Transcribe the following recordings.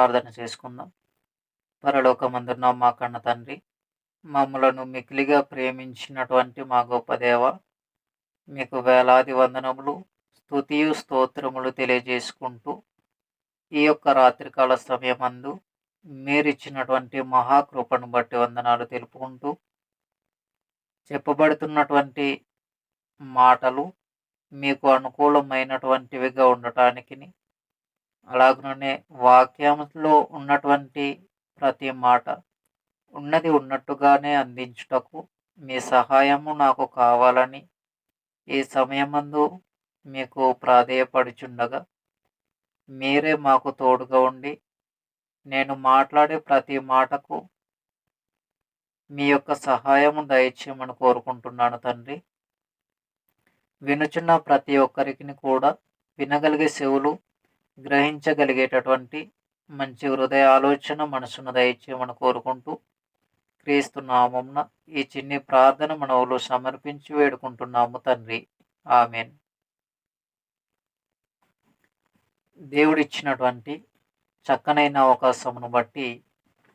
ప్రార్థన చేసుకుందాం. పరలోకమందున్న మా కన్న తండ్రి, మమ్మలను మిక్కిలిగా ప్రేమించినటువంటి మా గొప్ప దేవ, మీకు వేలాది వందనములు, స్తుతియు స్తోత్రములు తెలియజేసుకుంటూ ఈ యొక్క రాత్రికాల సమయమందు మీరిచ్చినటువంటి మహాకృపను బట్టి వందనాలు తెలుపుకుంటూ, చెప్పబడుతున్నటువంటి మాటలు మీకు అనుకూలమైనటువంటివిగా ఉండటానికి, అలాగనే వాక్యంలో ఉన్నటువంటి ప్రతి మాట ఉన్నది ఉన్నట్టుగానే అందించుటకు మీ సహాయము నాకు కావాలని ఈ సమయమందు మీకు ప్రాధేయపడుచుండగా, మీరే మాకు తోడుగా ఉండి నేను మాట్లాడే ప్రతి మాటకు మీ యొక్క సహాయము దయచేయమని కోరుకుంటున్నాను తండ్రి. వినుచున్న ప్రతి ఒక్కరికి కూడా వినగలిగే చెవులు, గ్రహించగలిగేటటువంటి మంచి హృదయ ఆలోచన మనసును దయచేయమని కోరుకుంటూ, క్రీస్తు నామమున ఈ చిన్ని ప్రార్థన మనవులు సమర్పించి వేడుకుంటున్నాము తండ్రి. ఆమెన్. దేవుడిచ్చినటువంటి చక్కనైన అవకాశమును బట్టి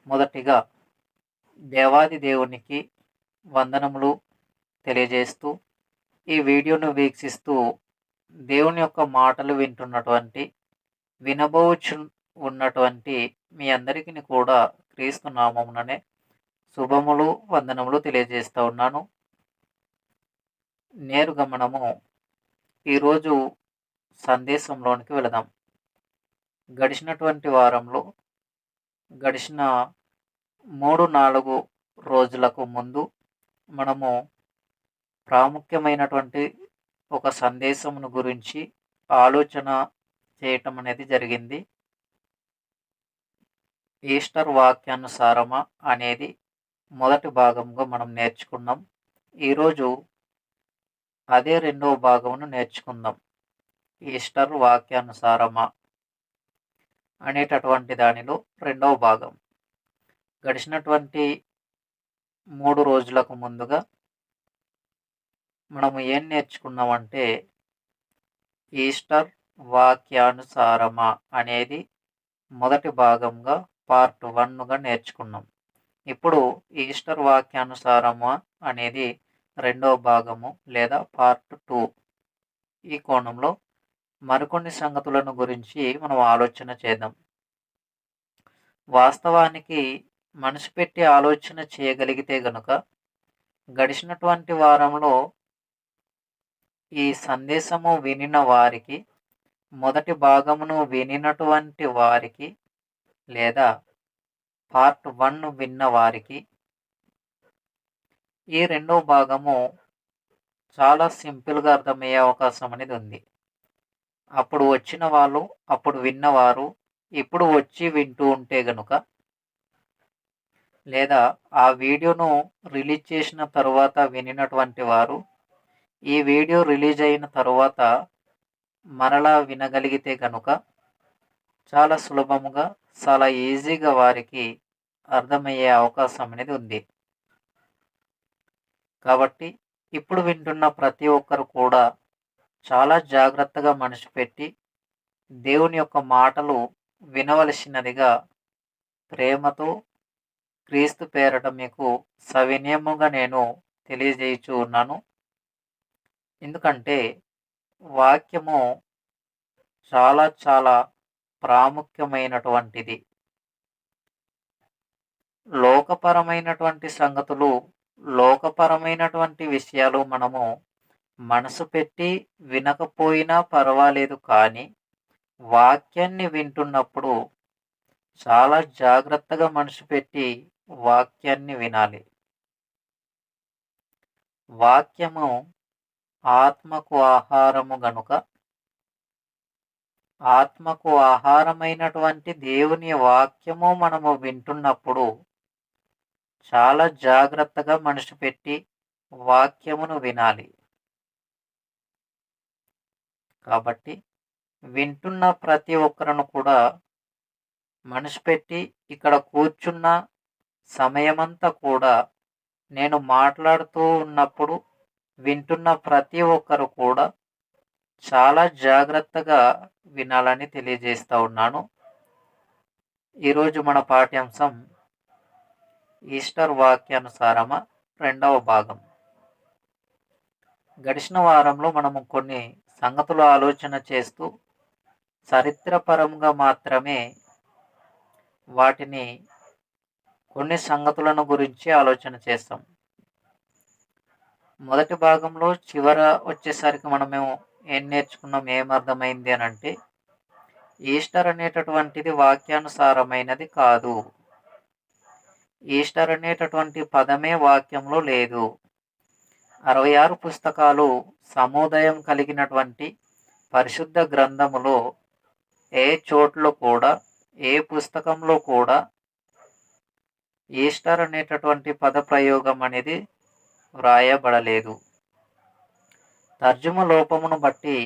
మొదటిగా దేవాది దేవునికి వందనములు తెలియజేస్తూ, ఈ వీడియోను వీక్షిస్తూ దేవుని యొక్క మాటలు వినబోచు ఉన్నటువంటి మీ అందరికీ కూడా క్రీస్తు నామముననే శుభములు, వందనములు తెలియజేస్తూ ఉన్నాను. నేరుగా మనము ఈరోజు సందేశంలోనికి వెళదాం. గడిచినటువంటి వారంలో, గడిచిన 3-4 రోజులకు ముందు మనము ప్రాముఖ్యమైనటువంటి ఒక సందేశమును గురించి ఆలోచన చేయటం అనేది జరిగింది. ఈస్టర్ వాక్యానుసారమా అనేది మొదటి భాగంగా మనం నేర్చుకున్నాం. ఈరోజు అదే రెండవ భాగమును నేర్చుకుందాం. ఈస్టర్ వాక్యానుసారమా అనేటటువంటి దానిలో రెండవ భాగం. గడిచినటువంటి 3 రోజులకు ముందుగా మనము ఏం నేర్చుకున్నామంటే, ఈస్టర్ వాక్యానుసారమా అనేది మొదటి భాగంగా పార్ట్ 1గా నేర్చుకున్నాం. ఇప్పుడు ఈస్టర్ వాక్యానుసారమా అనేది రెండవ భాగము లేదా పార్ట్ 2. ఈ కోణంలో మరికొన్ని సంగతులను గురించి మనం ఆలోచన చేద్దాం. వాస్తవానికి మనసు పెట్టి ఆలోచన చేయగలిగితే గనుక గడిచినటువంటి వారంలో ఈ సందేశము వినిన వారికి, మొదటి భాగమును వినినటువంటి వారికి లేదా పార్ట్ 1 విన్న వారికి ఈ రెండవ భాగము చాలా సింపుల్గా అర్థమయ్యే అవకాశం అనేది ఉంది. అప్పుడు వచ్చిన వాళ్ళు, అప్పుడు విన్నవారు ఇప్పుడు వచ్చి వింటూ ఉంటే గనుక, లేదా ఆ వీడియోను రిలీజ్ చేసిన తరువాత వినినటువంటి వారు ఈ వీడియో రిలీజ్ అయిన తరువాత మరలా వినగలిగితే కనుక చాలా సులభముగా, చాలా ఈజీగా వారికి అర్థమయ్యే అవకాశం అనేది ఉంది. కాబట్టి ఇప్పుడు వింటున్న ప్రతి ఒక్కరు కూడా చాలా జాగ్రత్తగా మనసు పెట్టి దేవుని యొక్క మాటలు వినవలసినదిగా ప్రేమతో క్రీస్తు పేరట మీకు సవినయముగా నేను తెలియజేయచూ ఉన్నాను. ఎందుకంటే వాక్యము చాలా చాలా ప్రాముఖ్యమైనటువంటిది. లోకపరమైనటువంటి సంగతులు, లోకపరమైనటువంటి విషయాలు మనము మనసు పెట్టి వినకపోయినా పర్వాలేదు, కానీ వాక్యాన్ని వింటున్నప్పుడు చాలా జాగ్రత్తగా మనసు పెట్టి వాక్యాన్ని వినాలి. వాక్యము ఆత్మకు ఆహారము గనుక, ఆత్మకు ఆహారమైనటువంటి దేవుని వాక్యము మనము వింటున్నప్పుడు చాలా జాగ్రత్తగా మనసు పెట్టి వాక్యమును వినాలి. కాబట్టి వింటున్న ప్రతి ఒక్కరును కూడా మనసు పెట్టి, ఇక్కడ కూర్చున్న సమయమంతా కూడా నేను మాట్లాడుతూ ఉన్నప్పుడు వింటున్న ప్రతి ఒక్కరు కూడా చాలా జాగ్రత్తగా వినాలని తెలియజేస్తూ ఉన్నాను. ఈరోజు మన పాఠ్యాంశం ఈస్టర్ వాక్యానుసారమ 2వ భాగం. గడిచిన వారంలో మనము కొన్ని సంగతులు ఆలోచన చేస్తూ చరిత్రపరంగా మాత్రమే వాటిని కొన్ని సంగతులను గురించి ఆలోచన చేస్తాం. మొదటి భాగంలో చివర వచ్చేసరికి మనము ఏం నేర్చుకున్నాం, ఏమర్థమైంది అని అంటే, ఈస్టర్ అనేటటువంటిది వాక్యానుసారమైనది కాదు. ఈస్టర్ అనేటటువంటి పదమే వాక్యంలో లేదు. 66 పుస్తకాలు సముదాయం కలిగినటువంటి పరిశుద్ధ గ్రంథములో ఏ చోట్లో కూడా, ఏ పుస్తకంలో కూడా ఈస్టర్ అనేటటువంటి పద ప్రయోగం అనేది వ్రాయబడలేదు. తర్జుమ లోపమును బట్టి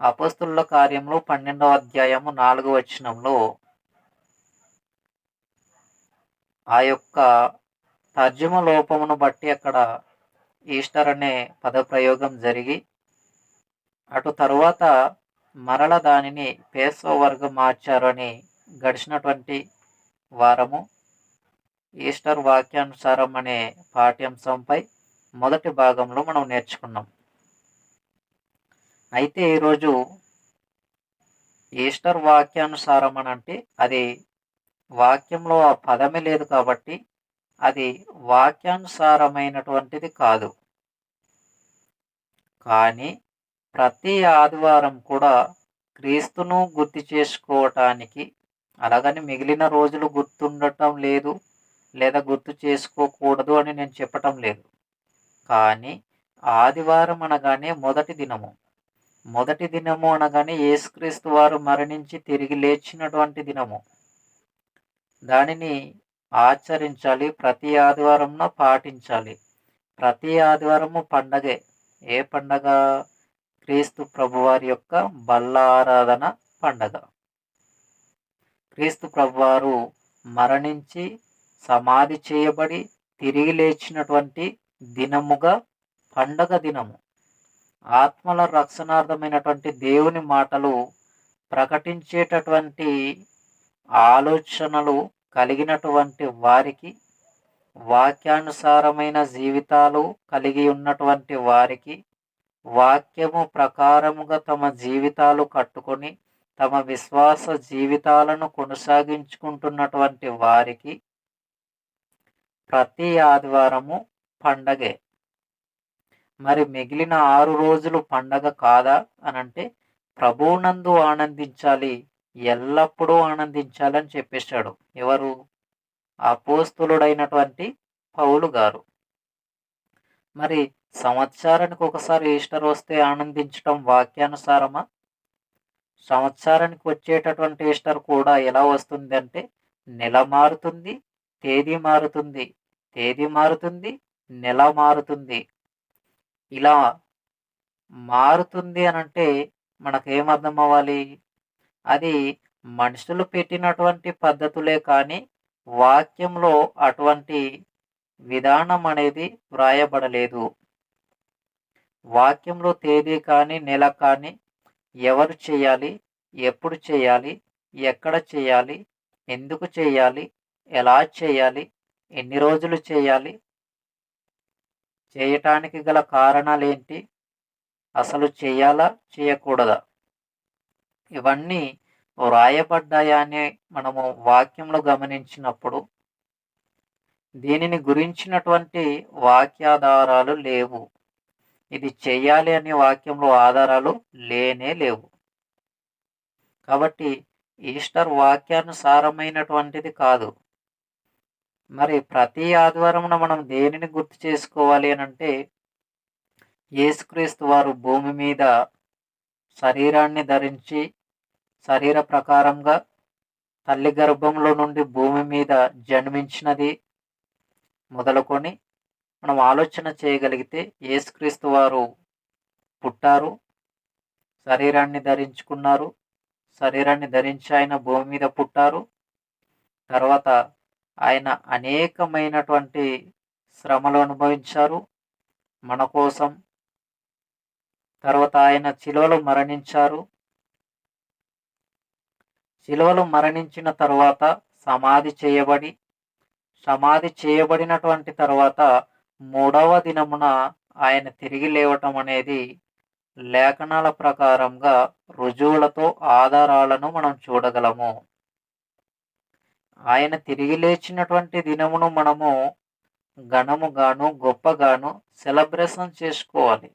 అపోస్తుల కార్యములు 12వ అధ్యాయము 4వ వచనంలో ఆ యొక్క తర్జుమ లోపమును బట్టి అక్కడ ఈస్టర్ అనే పదప్రయోగం జరిగి, అటు తరువాత మరల దానిని పేసోవర్గా మార్చారు అని గడిచినటువంటి వారము ఈస్టర్ వాక్యానుసారం అనే పాఠ్యాంశంపై మొదటి భాగంలో మనం నేర్చుకున్నాం. అయితే ఈరోజు ఈస్టర్ వాక్యానుసారం అని అంటే అది వాక్యంలో ఆ పదమే లేదు కాబట్టి అది వాక్యానుసారమైనటువంటిది కాదు. కానీ ప్రతి ఆదివారం కూడా క్రీస్తును గుర్తు చేసుకోవటానికి, అలాగని మిగిలిన రోజులు గుర్తుండటం లేదు లేదా గుర్తు చేసుకోకూడదు అని నేను చెప్పటం లేదు. కానీ ఆదివారం అనగానే మొదటి దినము అనగానే యేసుక్రీస్తు వారు మరణించి తిరిగి లేచినటువంటి దినము. దానిని ఆచరించాలి, ప్రతి ఆదివారంన పాటించాలి. ప్రతి ఆదివారము పండగే. ఏ పండగ? క్రీస్తు ప్రభువారి యొక్క బల్ల ఆరాధన పండగ. క్రీస్తు ప్రభువారు మరణించి సమాధి చేయబడి తిరిగి లేచినటువంటి దినముగా పండగ దినము. ఆత్మల రక్షణార్థమైనటువంటి దేవుని మాటలు ప్రకటించేటటువంటి ఆలోచనలు కలిగినటువంటి వారికి, వాక్యానుసారమైన జీవితాలు కలిగి ఉన్నటువంటి వారికి, వాక్యము ప్రకారముగా తమ జీవితాలు కట్టుకొని తమ విశ్వాస జీవితాలను కొనసాగించుకుంటున్నటువంటి వారికి ప్రతి ఆదివారము పండగే. మరి మిగిలిన 6 రోజులు పండగ కాదా అనంటే, ప్రభువునందు ఆనందించాలి, ఎల్లప్పుడూ ఆనందించాలని చెప్పేశాడు. ఎవరు? అపోస్తలుడైనటువంటి పౌలు గారు. మరి సంవత్సరానికి ఒకసారి ఈస్టర్ వస్తే ఆనందించటం వాక్యానుసారమా? సంవత్సరానికి వచ్చేటటువంటి ఈస్టర్ కూడా ఎలా వస్తుంది అంటే, నెల మారుతుంది, తేదీ మారుతుంది, తేదీ మారుతుంది, నెల మారుతుంది. ఇలా మారుతుంది అనంటే మనకేమర్థం అవ్వాలి? అది మనుషులు పెట్టినటువంటి పద్ధతులే కానీ వాక్యంలో అటువంటి విధానం అనేది వ్రాయబడలేదు. వాక్యంలో తేదీ కానీ నెల కానీ, ఎవరు చేయాలి, ఎప్పుడు చేయాలి, ఎక్కడ చేయాలి, ఎందుకు చేయాలి, ఎలా చేయాలి, ఎన్ని రోజులు చేయాలి, చేయటానికి గల కారణాలేంటి, అసలు చేయాలా చేయకూడదా, ఇవన్నీ వ్రాయబడ్డాయా అని మనము వాక్యంలో గమనించినప్పుడు దీనిని గురించినటువంటి వాక్యాధారాలు లేవు. ఇది చెయ్యాలి అనే వాక్యంలో ఆధారాలు లేనే లేవు. కాబట్టి ఈస్టర్ వాక్యానుసారమైనటువంటిది కాదు. మరి ప్రతి ఆదివారం మనం దేనిని గుర్తు చేసుకోవాలి అని అంటే, యేసుక్రీస్తు వారు భూమి మీద శరీరాన్ని ధరించి శరీర ప్రకారంగా తల్లి గర్భంలో నుండి భూమి మీద జన్మించినది మొదలుకొని మనం ఆలోచన చేయగలిగితే, యేసుక్రీస్తు వారు పుట్టారు, శరీరాన్ని ధరించుకున్నారు, శరీరాన్ని ధరించి ఆయన భూమి మీద పుట్టారు. తర్వాత ఆయన అనేకమైనటువంటి శ్రమలు అనుభవించారు మన కోసం. తర్వాత ఆయన శిలువలో మరణించారు. శిలువలో మరణించిన తరువాత సమాధి చేయబడినటువంటి తర్వాత 3వ దినమున ఆయన తిరిగి లేవటం అనేది లేఖనాల ప్రకారంగా రుజువులతో ఆధారాలను మనం చూడగలము. ఆయన తిరిగి లేచినటువంటి దినమును మనము ఘనముగాను గొప్పగాను సెలబ్రేషన్ చేసుకోవాలి.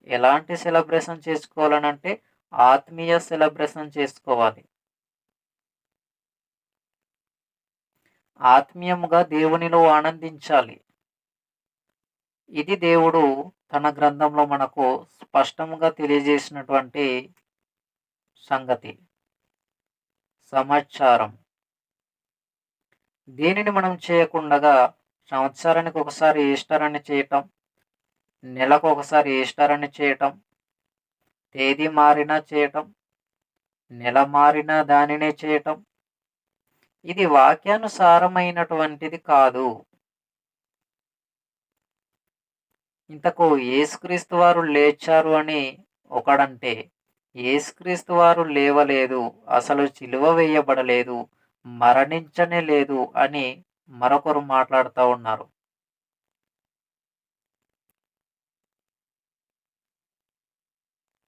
ఎలాంటి సెలబ్రేషన్ చేసుకోవాలనంటే ఆత్మీయ సెలబ్రేషన్ చేసుకోవాలి. ఆత్మీయముగా దేవునిలో ఆనందించాలి. ఇది దేవుడు తన గ్రంథంలో మనకు స్పష్టంగా తెలియజేసినటువంటి సంగతి, సమాచారం. దీనిని మనం చేయకుండగా సంవత్సరానికి ఒకసారి ఈస్టర్ అని చేయటం, నెలకు ఒకసారి ఈస్టర్ అని చేయటం, తేదీ మారినా చేయటం, నెల మారినా దానినే చేయటం, ఇది వాక్యానుసారమైనటువంటిది కాదు. ఇంతకు యేసుక్రీస్తు వారు లేచారు అని ఒకడంటే, యేసుక్రీస్తు వారు లేవలేదు, అసలు సిలువ వేయబడలేదు, మరణించనే లేదు అని మరొకరు మాట్లాడుతూ ఉన్నారు.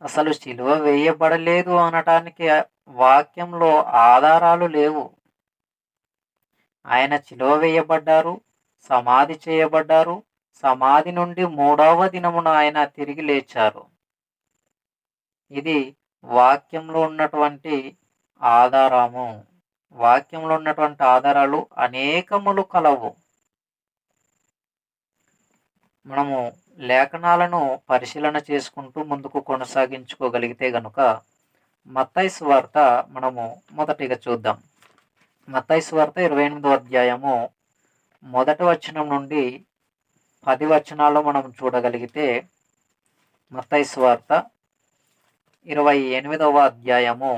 అసలు సిలువ వేయబడలేదు అనటానికి వాక్యంలో ఆధారాలు లేవు. ఆయన సిలువ వేయబడ్డారు, సమాధి చేయబడ్డారు, సమాధి నుండి 3వ దినమున ఆయన తిరిగి లేచారు. ఇది వాక్యంలో ఉన్నటువంటి ఆధారము. వాక్యంలో ఉన్నటువంటి ఆధారాలు అనేకములు కలవు. మనము లేఖనాలను పరిశీలన చేసుకుంటూ ముందుకు కొనసాగించుకోగలిగితే గనుక మత్తయి సువార్త మనము మొదటిగా చూద్దాం. మత్తయి సువార్త 28వ అధ్యాయము 1వ వచనం నుండి 10 వచనాల్లో మనం చూడగలిగితే, మత్తయి సువార్త 28వ అధ్యాయము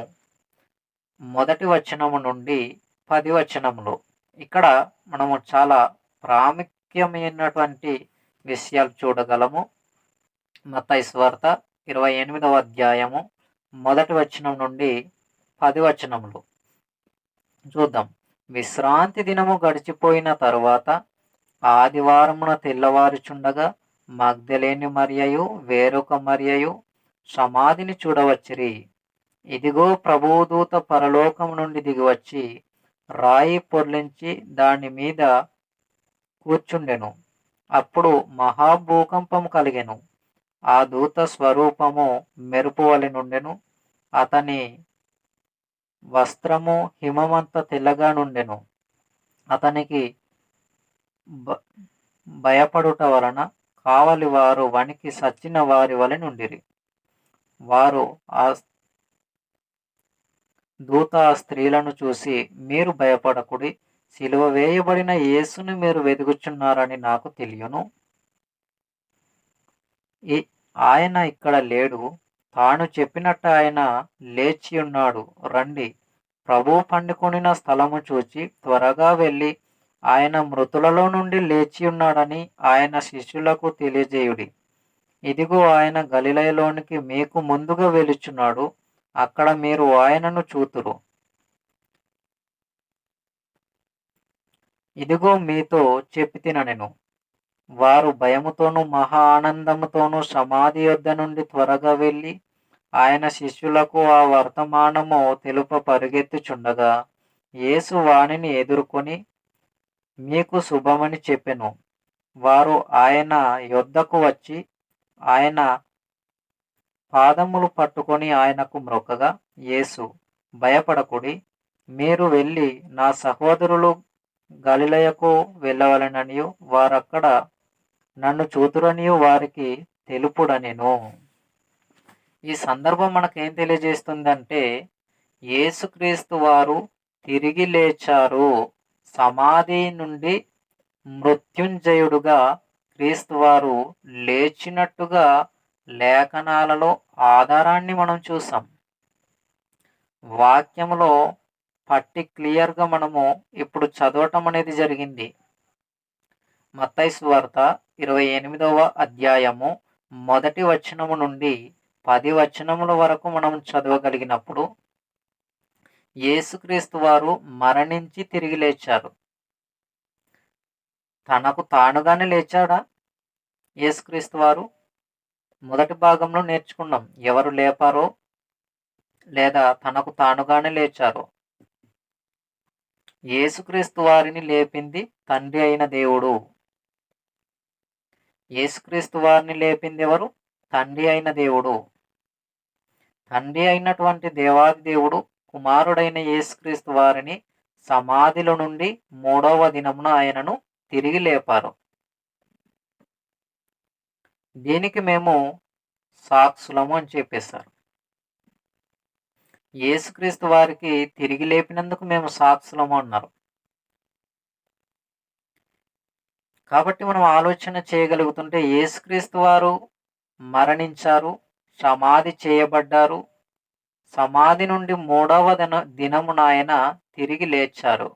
1వ వచనము నుండి 10 వచనములు. ఇక్కడ మనము చాలా ప్రాముఖ్యమైనటువంటి విషయాలు చూడగలము. మత్తయి సువార్త 28వ అధ్యాయము 1వ వచనం నుండి 10 వచనములు చూద్దాం. విశ్రాంతి దినము గడిచిపోయిన తరువాత ఆదివారమున తెల్లవారుచుండగా మగ్దలేని మరియయు వేరొక మరియయు సమాధిని చూడవచ్చిరి. ఇదిగో ప్రభువుదూత పరలోకం నుండి దిగివచ్చి రాయి పొర్లించి దాని మీద కూర్చుండెను. అప్పుడు మహాభూకంపము కలిగెను. ఆ దూత స్వరూపము మెరుపు వలె నుండెను. అతని వస్త్రము హిమమంత తెల్లగా నుండెను. అతనికి భయపడుట వలన కావలి వారు వణికి సచ్చిన వారి వలె నుండిరి. వారు ఆ దూత ఆ స్త్రీలను చూసి, మీరు భయపడకుడి, సిలువ వేయబడిన యేసుని మీరు వెదుగుచున్నారని నాకు తెలియను. ఆయన ఇక్కడ లేడు, తాను చెప్పినట్టు ఆయన లేచి ఉన్నాడు. రండి, ప్రభువు పండుకొనిన స్థలము చూచి త్వరగా వెళ్ళి ఆయన మృతులలో నుండి లేచి ఉన్నాడని ఆయన శిష్యులకు తెలియజేయుడి. ఇదిగో ఆయన గలిలయలోనికి మీకు ముందుగా వెలుచున్నాడు, అక్కడ మీరు ఆయనను చూతురు. ఇదిగో మీతో చెప్పితినెను. వారు భయముతోనూ మహా ఆనందముతోనూ సమాధి యొద్ద నుండి త్వరగా వెళ్ళి ఆయన శిష్యులకు ఆ వర్తమానము తెలుప పరిగెత్తుచుండగా యేసు వానిని ఎదుర్కొని మీకు శుభమని చెప్పెను. వారు ఆయన యొద్దకు వచ్చి ఆయన పాదములు పట్టుకొని ఆయనకు మ్రొక్కగా, యేసు, భయపడకుడి, మీరు వెళ్ళి నా సహోదరులు గలిలయకు వెళ్ళవలెననియు వారక్కడ నన్ను చూతురనియు వారికి తెలుపుడనెను. ఈ సందర్భం మనకేం తెలియజేస్తుందంటే, యేసుక్రీస్తు వారు తిరిగి లేచారు. సమాధి నుండి మృత్యుంజయుడుగా క్రీస్తు వారు లేచినట్టుగా లేఖనాలలో ఆధారాన్ని మనం చూసాం. వాక్యములో క్లియర్గా మనము ఇప్పుడు చదవటం అనేది జరిగింది. మత్తయి సువార్త 28వ అధ్యాయము 1వ వచనము నుండి 10 వచనముల వరకు మనం చదవగలిగినప్పుడు యేసుక్రీస్తు వారు మరణించి తిరిగి లేచారు. తనకు తానుగానే లేచాడా యేసుక్రీస్తు వారు? మొదటి భాగంలో నేర్చుకున్నాం. ఎవరు లేపారో లేదా తనకు తానుగానే లేచారో. యేసుక్రీస్తు వారిని లేపింది తండ్రి అయిన దేవుడు. యేసుక్రీస్తు వారిని లేపింది ఎవరు? తండ్రి అయిన దేవుడు. తండ్రి అయినటువంటి దేవాది దేవుడు కుమారుడైన యేసుక్రీస్తు వారిని సమాధిలో నుండి 3వ దినమున ఆయనను తిరిగి లేపారు. దీనికి మేము సాక్షులము అని చెప్పేశారు. యేసుక్రీస్తు వారికి తిరిగి లేపినందుకు మేము సాక్షులము అన్నారు. కాబట్టి మనం ఆలోచన చేయగలుగుతుంటే యేసుక్రీస్తు వారు మరణించారు, సమాధి చేయబడ్డారు, సమాధి నుండి 3వ దినమున ఆయన తిరిగి లేచారు.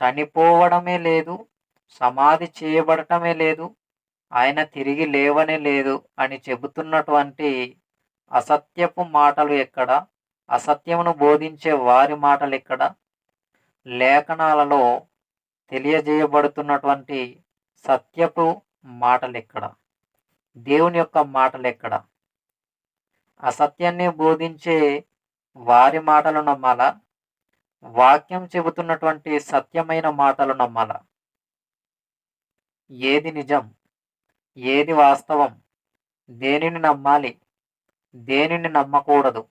చనిపోవడమే లేదు, సమాధి చేయబడటమే లేదు, ఆయన తిరిగి లేవనే లేదు అని చెబుతున్నటువంటి అసత్యపు మాటలు ఎక్కడ? అసత్యమును బోధించే వారి మాటలు ఎక్కడ? లేఖనాలలో తెలియజేయబడుతున్నటువంటి సత్యపు మాటలు ఎక్కడ? దేవుని యొక్క మాటలు ఎక్కడ? అసత్యాన్ని బోధించే వారి మాటలు నమ్మాలా? వాక్యం చెబుతున్నటువంటి సత్యమైన మాటలు నమ్మాలా? ఏది నిజం? ఏది వాస్తవం? దేనిని నమ్మాలి? దేనిని నమ్మకూడదు?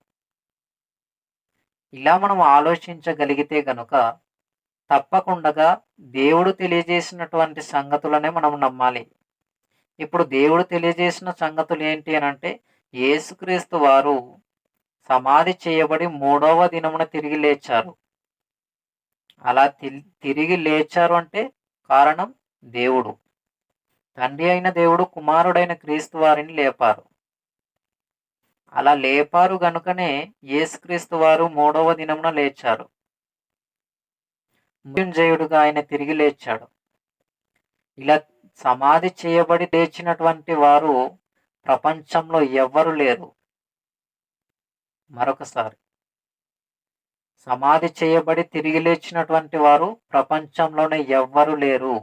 ఇలా మనం ఆలోచించగలిగితే గనుక తప్పకుండా దేవుడు తెలియజేసినటువంటి సంగతులనే మనం నమ్మాలి. ఇప్పుడు దేవుడు తెలియజేసిన సంగతులు ఏంటి అనంటే యేసుక్రీస్తు వారు సమాధి చేయబడి 3వ దినమున తిరిగి లేచారు. అలా తిరిగి లేచారు అంటే కారణం దేవుడు. తండ్రి అయిన దేవుడు కుమారుడైన క్రీస్తు వారిని లేపారు. అలా లేపారు గనుకనే యేసుక్రీస్తు వారు 3వ దినమున లేచారు. మృత్యుంజయుడుగా ఆయన తిరిగి లేచాడు. ఇలా సమాధి చేయబడి లేచినటువంటి వారు ప్రపంచంలో ఎవ్వరు లేరు. మరొకసారి, సమాధి చేయబడి తిరిగి లేచినటువంటి వారు ప్రపంచంలోనే ఎవ్వరు లేరు.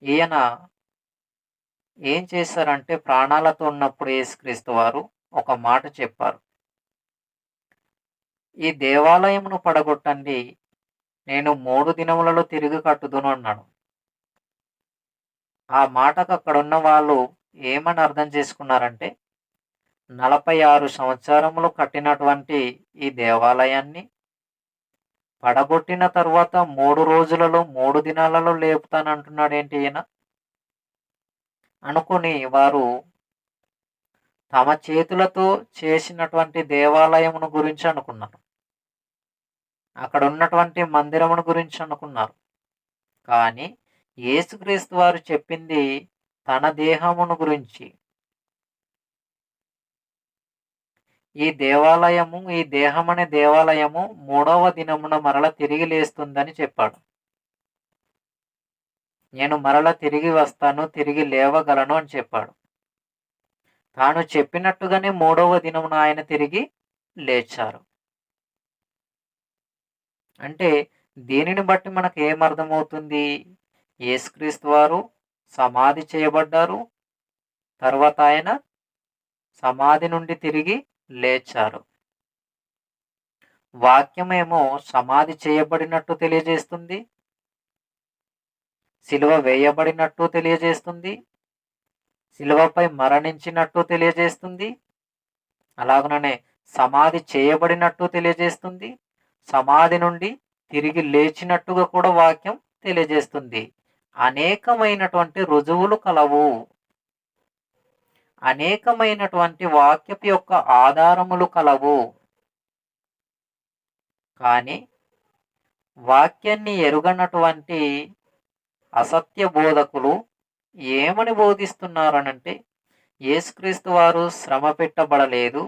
ఈయన ఏం చేశారంటే ప్రాణాలతో ఉన్నప్పుడు యేసుక్రీస్తు వారు ఒక మాట చెప్పారు. ఈ దేవాలయమును పడగొట్టండి, నేను 3 దినములలో తిరిగి కట్టుదును అన్నాడు. ఆ మాటకు అక్కడున్న వాళ్ళు ఏమని అర్థం చేసుకున్నారంటే 46 సంవత్సరములు కట్టినటువంటి ఈ దేవాలయాన్ని పడగొట్టిన తర్వాత 3 రోజులలో 3 దినాలలో లేపుతానంటున్నాడేంటి ఈయన అనుకుని వారు తమ చేతులతో చేసినటువంటి దేవాలయమును గురించి అనుకున్నారు. అక్కడ ఉన్నటువంటి మందిరమును గురించి అనుకున్నారు. కానీ యేసుక్రీస్తు వారు చెప్పింది తన దేహమును గురించి. ఈ దేవాలయము, ఈ దేహమనే దేవాలయము 3వ దినమున మరల తిరిగి లేస్తుందని చెప్పాడు. నేను మరల తిరిగి వస్తాను, తిరిగి లేవగలను అని చెప్పాడు. తాను చెప్పినట్టుగానే 3వ దినమున ఆయన తిరిగి లేచారు. అంటే దీనిని బట్టి మనకు ఏమర్థమవుతుంది? యేసుక్రీస్తు వారు సమాధి చేయబడ్డారు, తర్వాత ఆయన సమాధి నుండి తిరిగి లేచారు. వాక్యమేమో సమాధి చేయబడినట్టు తెలియజేస్తుంది, సిలువ వేయబడినట్టు తెలియజేస్తుంది, సిలువపై మరణించినట్టు తెలియజేస్తుంది, అలాగనే సమాధి చేయబడినట్టు తెలియజేస్తుంది, సమాధి నుండి తిరిగి లేచినట్టుగా కూడా వాక్యం తెలియజేస్తుంది. అనేకమైనటువంటి రుజువులు కలవు, అనేకమైనటువంటి వాక్యపు యొక్క ఆధారములు కలవు. కానీ వాక్యాన్ని ఎరుగనటువంటి అసత్య బోధకులు ఏమని బోధిస్తున్నారనంటే యేసుక్రీస్తు వారు శ్రమ పెట్టబడలేదు,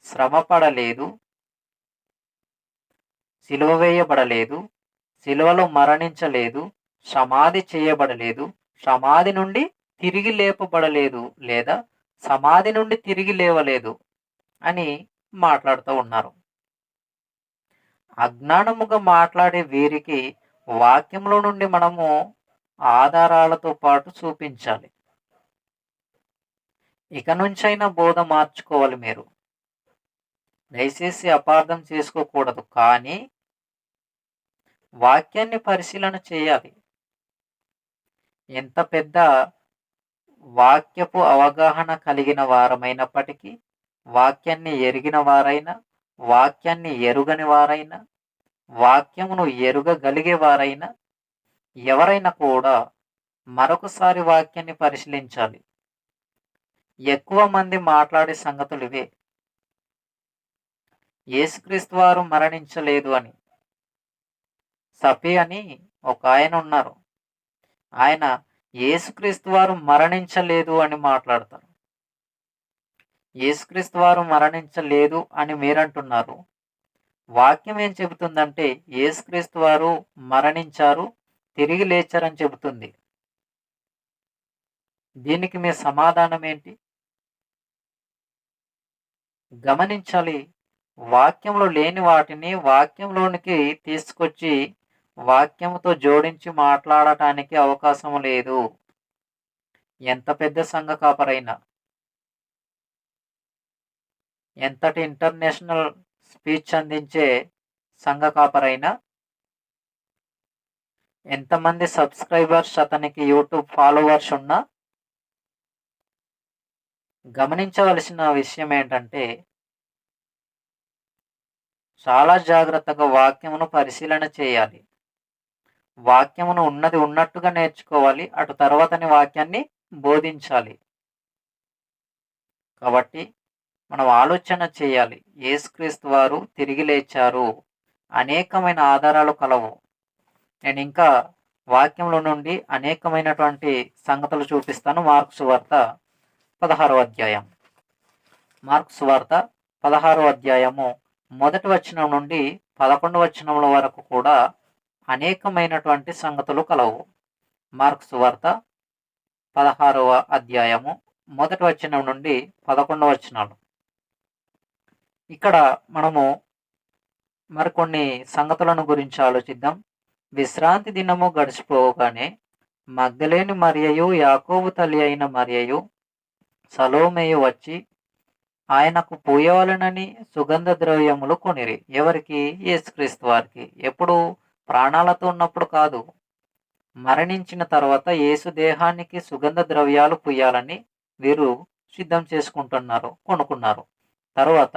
శ్రమ పడలేదు, సిలువ వేయబడలేదు, సిలువలో మరణించలేదు, సమాధి చేయబడలేదు, సమాధి నుండి తిరిగి లేపబడలేదు, లేదా సమాధి నుండి తిరిగి లేవలేదు అని మాట్లాడుతూ ఉన్నారు. అజ్ఞానముగా మాట్లాడే వీరికి వాక్యంలో నుండి మనము ఆధారాలతో పాటు చూపించాలి. ఇక నుంచైనా బోధ మార్చుకోవాలి మీరు. దయచేసి అపార్థం చేసుకోకూడదు. కానీ వాక్యాన్ని పరిశీలన చేయాలి. ఎంత పెద్ద వాక్యపు అవగాహన కలిగిన వారమైనప్పటికీ, వాక్యాన్ని ఎరిగిన వారైనా, వాక్యాన్ని ఎరుగని వారైనా, వాక్యమును ఎరుగగలిగే వారైనా, ఎవరైనా కూడా మరొకసారి వాక్యాన్ని పరిశీలించాలి. ఎక్కువ మంది మాట్లాడే సంగతులు ఇవే. యేసుక్రీస్తు వారు మరణించలేదు అని. సఫీ అని ఒక ఆయన ఉన్నారు. ఆయన యేసుక్రీస్తు వారు మరణించలేదు అని మాట్లాడతారు. యేసుక్రీస్తు వారు మరణించలేదు అని మీరంటున్నారు. వాక్యం ఏం చెబుతుందంటే యేసుక్రీస్తు వారు మరణించారు, తిరిగి లేచారని చెబుతుంది. దీనికి మీ సమాధానం ఏంటి? గమనించాలి. వాక్యంలో లేని వాటిని వాక్యంలోనికి తీసుకొచ్చి వాక్యముతో జోడించి మాట్లాడటానికి అవకాశం లేదు. ఎంత పెద్ద సంఘ కాపరైనా, ఎంతటి ఇంటర్నేషనల్ స్పీచ్ అందించే సంఘ కాపరైనా, ఎంతమంది సబ్స్క్రైబర్స్ అతనికి యూట్యూబ్ ఫాలోవర్స్ ఉన్నా, గమనించవలసిన విషయం ఏంటంటే చాలా జాగ్రత్తగా వాక్యమును పరిశీలన చేయాలి. వాక్యమును ఉన్నది ఉన్నట్టుగా నేర్చుకోవాలి. అటు తర్వాతని వాక్యాన్ని బోధించాలి. కాబట్టి మనం ఆలోచన చేయాలి. యేసుక్రీస్తు వారు తిరిగి లేచారు. అనేకమైన ఆధారాలు కలవు. నేను ఇంకా వాక్యంలో నుండి అనేకమైనటువంటి సంగతులు చూపిస్తాను. మార్కు సువార్త 16వ అధ్యాయం. మార్కు సువార్త 16వ అధ్యాయము 1వ వచనం నుండి 11వ వచనముల వరకు కూడా అనేకమైనటువంటి సంగతులు కలవు. మార్కు సువార్త 16వ అధ్యాయము 1వ వచనం నుండి 11వ వచనాలు. ఇక్కడ మనము మరికొన్ని సంగతులను గురించి ఆలోచిద్దాం. విశ్రాంతి దినము గడిచిపోగానే మగ్దలేని మరియయు, యాకోబు తల్లి అయిన మరియయు, సలోమేయు వచ్చి ఆయనకు పూయవలెనని సుగంధ ద్రవ్యములు కొనిరి. ఎవరికి? యేసుక్రీస్తు వారికి. ఎప్పుడు? ప్రాణాలతో ఉన్నప్పుడు కాదు, మరణించిన తర్వాత యేసు దేహానికి సుగంధ ద్రవ్యాలు పూయాలని వీరు సిద్ధం చేసుకుంటున్నారు, కొనుక్కున్నారు. తర్వాత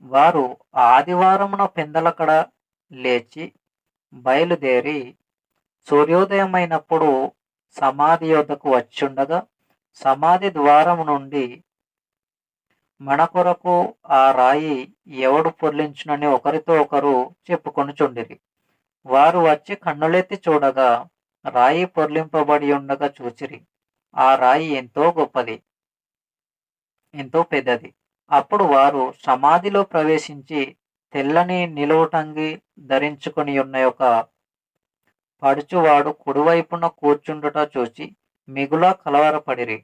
వారు ఆదివారమున పెందలకడ లేచి బయలుదేరి సూర్యోదయమైనప్పుడు సమాధి యొద్దకు వచ్చుండగా, సమాధి ద్వారము నుండి మన కొరకు ఆ రాయి ఎవడు పొర్లించునని ఒకరితో ఒకరు చెప్పుకొనుచుండిరి. వారు వచ్చి కన్నులెత్తి చూడగా రాయి పొర్లింపబడి ఉండగా చూచిరి. ఆ రాయి ఎంతో గొప్పది, ఎంతో పెద్దది. అప్పుడు వారు సమాధిలో ప్రవేశించి తెల్లని నిలువుటంగి ధరించుకొని ఉన్న ఒక పడుచువాడు కుడివైపున కూర్చుండుట చూచి మిగులా కలవరపడిరి.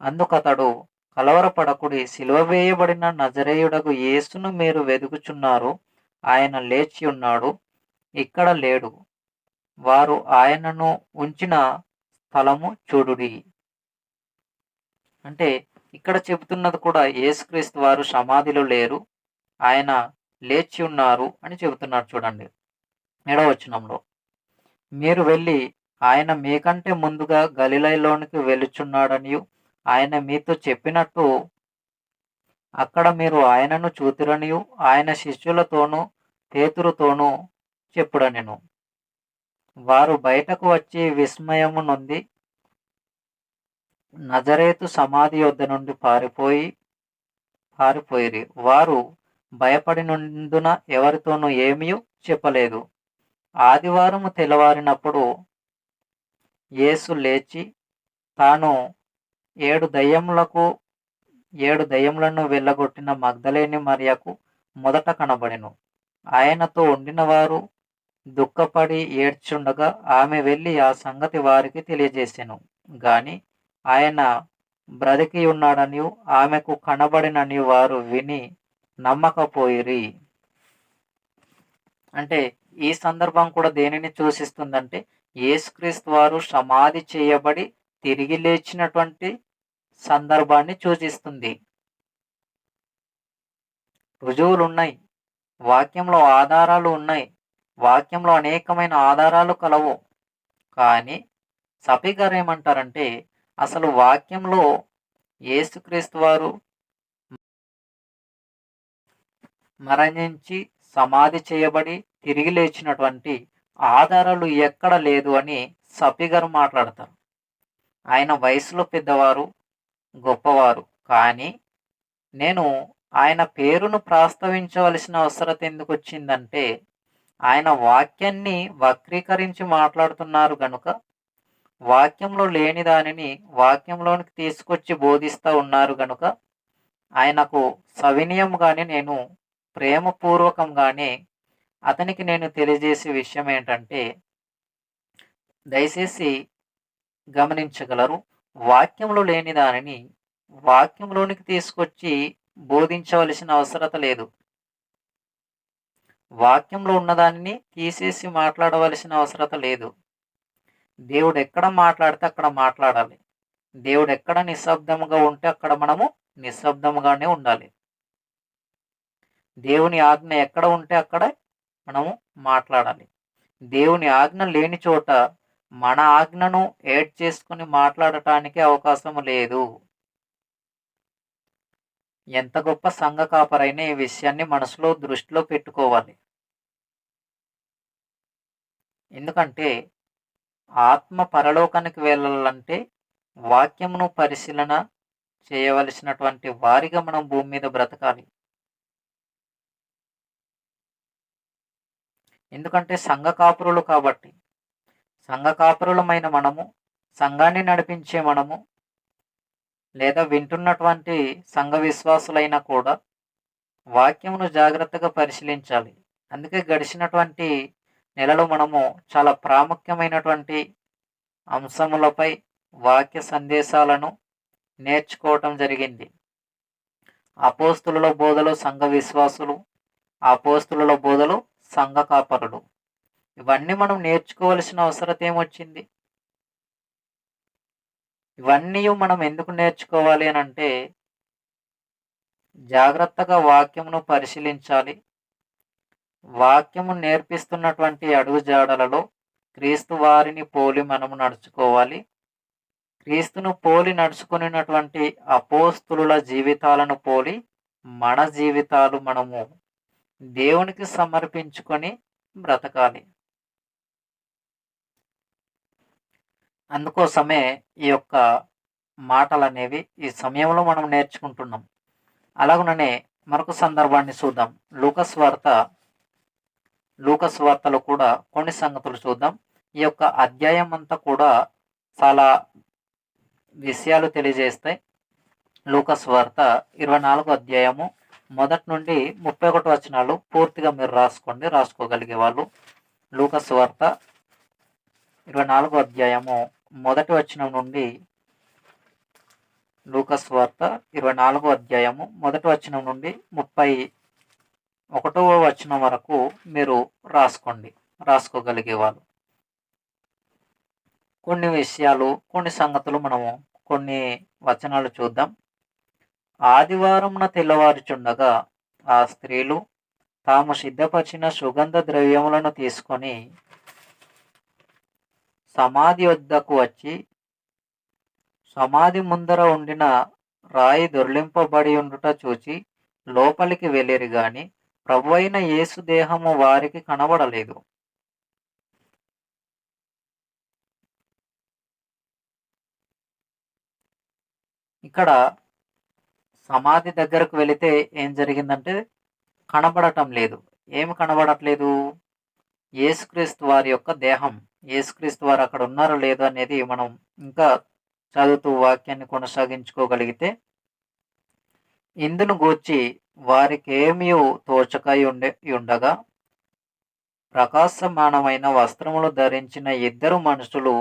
అందుకతడు, కలవరపడకుడి, సిలువ వేయబడిన నజరేయుడగు యేసును మీరు వెదుకుచున్నారు. ఆయన లేచి ఉన్నాడు, ఇక్కడ లేడు. వారు ఆయనను ఉంచిన స్థలము చూడుడి. అంటే ఇక్కడ చెబుతున్నది కూడా యేసుక్రీస్తు వారు సమాధిలో లేరు, ఆయన లేచి ఉన్నారు అని చెబుతున్నారు. చూడండి 7వ వచనంలో, మీరు వెళ్ళి ఆయన మీకంటే ముందుగా గలిలయలోనికి వెలుచున్నాడనియు ఆయన మీతో చెప్పినట్టు అక్కడ మీరు ఆయనను చూతురనియు ఆయన శిష్యులతోనూ పేతురుతోనూ చెప్పుడనెను. వారు బయటకు వచ్చి విస్మయము నొంది నజరేతు సమాధి యొద్ద నుండి పారిపోయిరి. వారు భయపడినందున ఎవరితోనూ ఏమీ చెప్పలేదు. ఆదివారము తెల్లవారినప్పుడు యేసు లేచి తాను 7 దయ్యములను వెళ్ళగొట్టిన మగ్దలేని మరియకు మొదట కనబడెను. ఆయనతో ఉండిన వారు దుఃఖపడి ఏడ్చుండగా ఆమె వెళ్ళి ఆ సంగతి వారికి తెలియజేసెను. గాని ఆయన బ్రతికి ఉన్నాడని ఆమెకు కనబడినని వారు విని నమ్మకపోయిరి. అంటే ఈ సందర్భం కూడా దేనిని సూచిస్తుందంటే యేసుక్రీస్తు వారు సమాధి చేయబడి తిరిగి లేచినటువంటి సందర్భాన్ని సూచిస్తుంది. రుజువులు ఉన్నాయి, వాక్యంలో ఆధారాలు ఉన్నాయి, వాక్యంలో అనేకమైన ఆధారాలు కలవు. కానీ సభి గారు ఏమంటారంటే అసలు వాక్యంలో యేసుక్రీస్తు వారు మరణించి సమాధి చేయబడి తిరిగి లేచినటువంటి ఆధారాలు ఎక్కడ లేదు అని సభి గారు మాట్లాడతారు. ఆయన వయసులో పెద్దవారు, గొప్పవారు. కానీ నేను ఆయన పేరును ప్రస్తావించవలసిన అవసరం ఎందుకు వచ్చిందంటే ఆయన వాక్యాన్ని వక్రీకరించి మాట్లాడుతున్నారు గనుక, వాక్యంలో లేని దానిని వాక్యంలోనికి తీసుకొచ్చి బోధిస్తూ ఉన్నారు గనుక ఆయనకు సవినయంగానే నేను ప్రేమపూర్వకంగానే అతనికి నేను తెలియజేసే విషయం ఏంటంటే దయచేసి గమనించగలరు, వాక్యంలో లేని దానిని వాక్యంలోనికి తీసుకొచ్చి బోధించవలసిన అవసరత లేదు. వాక్యంలో ఉన్నదానిని తీసేసి మాట్లాడవలసిన అవసరత లేదు. దేవుడు ఎక్కడ మాట్లాడితే అక్కడ మాట్లాడాలి. దేవుడు ఎక్కడ నిశ్శబ్దముగా ఉంటే అక్కడ మనము నిశ్శబ్దముగానే ఉండాలి. దేవుని ఆజ్ఞ ఎక్కడ ఉంటే అక్కడ మనము మాట్లాడాలి. దేవుని ఆజ్ఞ లేని చోట మన ఆజ్ఞను యాడ్ చేసుకుని మాట్లాడటానికి అవకాశం లేదు. ఎంత గొప్ప సంఘ కాపరైనా ఈ విషయాన్ని మనసులో దృష్టిలో పెట్టుకోవాలి. ఎందుకంటే ఆత్మ పరలోకానికి వెళ్ళాలంటే వాక్యమును పరిశీలన చేయవలసినటువంటి వారిగా మనం భూమి మీద బ్రతకాలి. ఎందుకంటే సంఘ కాపురులు కాబట్టి, సంఘ కాపురులమైన మనము, సంఘాన్ని నడిపించే మనము, లేదా వింటున్నటువంటి సంఘ విశ్వాసులైనా కూడా వాక్యమును జాగ్రత్తగా పరిశీలించాలి. అందుకే గడిచినటువంటి నెలలో మనము చాలా ప్రాముఖ్యమైనటువంటి అంశములపై వాక్య సందేశాలను నేర్చుకోవటం జరిగింది. అపోస్తుల బోధలు సంఘ విశ్వాసులు, అపోస్తుల బోధలు సంఘ కాపరులు, ఇవన్నీ మనం నేర్చుకోవలసిన అవసరం ఏమొచ్చింది? ఇవన్నీ మనం ఎందుకు నేర్చుకోవాలి అని అంటే జాగ్రత్తగా వాక్యమును పరిశీలించాలి. వాక్యము నేర్పిస్తున్నటువంటి అడుగుజాడలలో క్రీస్తు వారిని పోలి మనము నడుచుకోవాలి. క్రీస్తును పోలి నడుచుకున్నటువంటి అపోస్తుల జీవితాలను పోలి మన జీవితాలు మనము దేవునికి సమర్పించుకొని బ్రతకాలి. అందుకోసమే ఈ యొక్క మాటలు అనేవి ఈ సమయంలో మనం నేర్చుకుంటున్నాం. అలాగనే మరొక సందర్భాన్ని చూద్దాం. లూకాసు వార్తలో కూడా కొన్ని సంగతులు చూద్దాం. ఈ యొక్క అధ్యాయం అంతా కూడా చాలా విషయాలు తెలియజేస్తాయి. లూకాసు వార్త 24 అధ్యాయము 1 నుండి 31 వచనాలు పూర్తిగా మీరు రాసుకోగలిగే వాళ్ళు. లూకాసు వార్త 24 అధ్యాయము 1 వచనం నుండి, లూకాసు వార్త 24 అధ్యాయము 1 వచనం నుండి 31వ వచనం వరకు మీరు రాసుకోగలిగే వాళ్ళు. కొన్ని విషయాలు, కొన్ని సంగతులు మనము కొన్ని వచనాలు చూద్దాం. ఆదివారమున తెల్లవారుచుండగా ఆ స్త్రీలు తాము సిద్ధపరిచిన సుగంధ ద్రవ్యములను తీసుకొని సమాధి వద్దకు వచ్చి సమాధి ముందర ఉండిన రాయి దొర్లింపబడి ఉండుట చూచి లోపలికి వెళ్ళిరి గాని ప్రభువైన యేసు దేహము వారికి కనబడలేదు. ఇక్కడ సమాధి దగ్గరకు వెళితే ఏం జరిగిందంటే కనబడటం లేదు. ఏమి కనబడట్లేదు? యేసుక్రీస్తు వారి యొక్క దేహం. యేసుక్రీస్తు వారు అక్కడ ఉన్నారో లేదో అనేది మనం ఇంకా చదువుతూ వాక్యాన్ని కొనసాగించుకోగలిగితే, ఇందును గూర్చి వారికి ఏమీ తోచకై ఉండగా ప్రకాశమానమైన వస్త్రములు ధరించిన 2 మనుషులు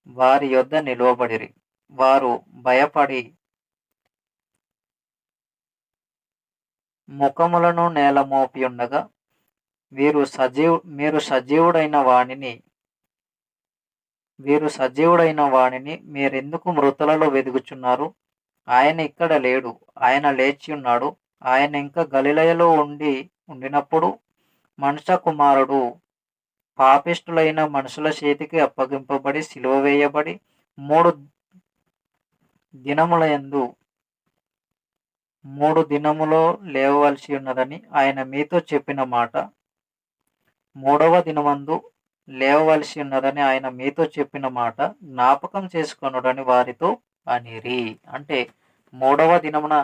వారి యొద్ద నిలువబడిరి. వారు భయపడి ముఖములను నేలమోపియుండగా, మీరు సజీవుడైన వానిని మీరెందుకు మృతులలో వెదుకుచున్నారు? ఆయన ఇక్కడ లేడు, ఆయన లేచి ఉన్నాడు. ఆయన ఇంకా గలిలయలో ఉండినప్పుడు మనుష్య కుమారుడు పాపిష్టులైన మనుషుల చేతికి అప్పగింపబడి సిలువ వేయబడి 3 దినములో లేవవలసి ఉన్నదని ఆయన మీతో చెప్పిన మాట. 3వ దినమందు లేవవలసి ఉన్నదని ఆయన మీతో చెప్పిన మాట జ్ఞాపకం చేసుకొనుడని వారితో అనిరి. అంటే 3వ దినమున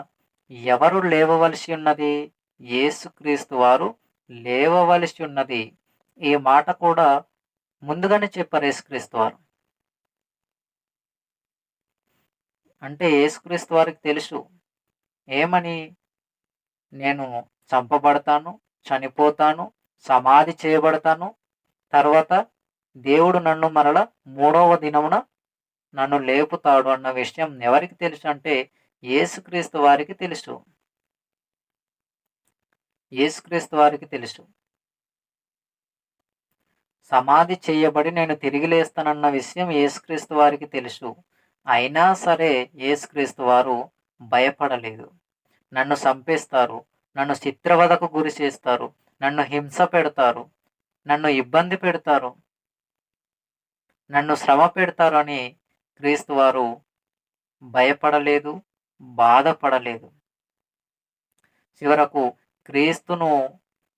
ఎవరు లేవవలసి ఉన్నది? యేసుక్రీస్తు వారు లేవవలసి ఉన్నది. ఈ మాట కూడా ముందుగానే చెప్పారు యేసుక్రీస్తు వారు. అంటే యేసుక్రీస్తు వారికి తెలుసు ఏమని, నేను చంపబడతాను, చనిపోతాను, సమాధి చేయబడతాను, తర్వాత దేవుడు నన్ను మరల 3వ దినమున నన్ను లేపుతాడు అన్న విషయం ఎవరికి తెలుసు అంటే యేసుక్రీస్తు వారికి తెలుసు. యేసుక్రీస్తు వారికి తెలుసు. సమాధి చేయబడి నేను తిరిగి లేస్తానన్న విషయం యేసుక్రీస్తు వారికి తెలుసు. అయినా సరే యేసుక్రీస్తు వారు భయపడలేదు. నన్ను చంపేస్తారు, నన్ను చిత్రవధకు గురి చేస్తారు, నన్ను హింస పెడతారు, నన్ను ఇబ్బంది పెడతారు, నన్ను శ్రమ పెడతారు అని క్రీస్తు వారు భయపడలేదు, బాధపడలేదు. చివరకు క్రీస్తును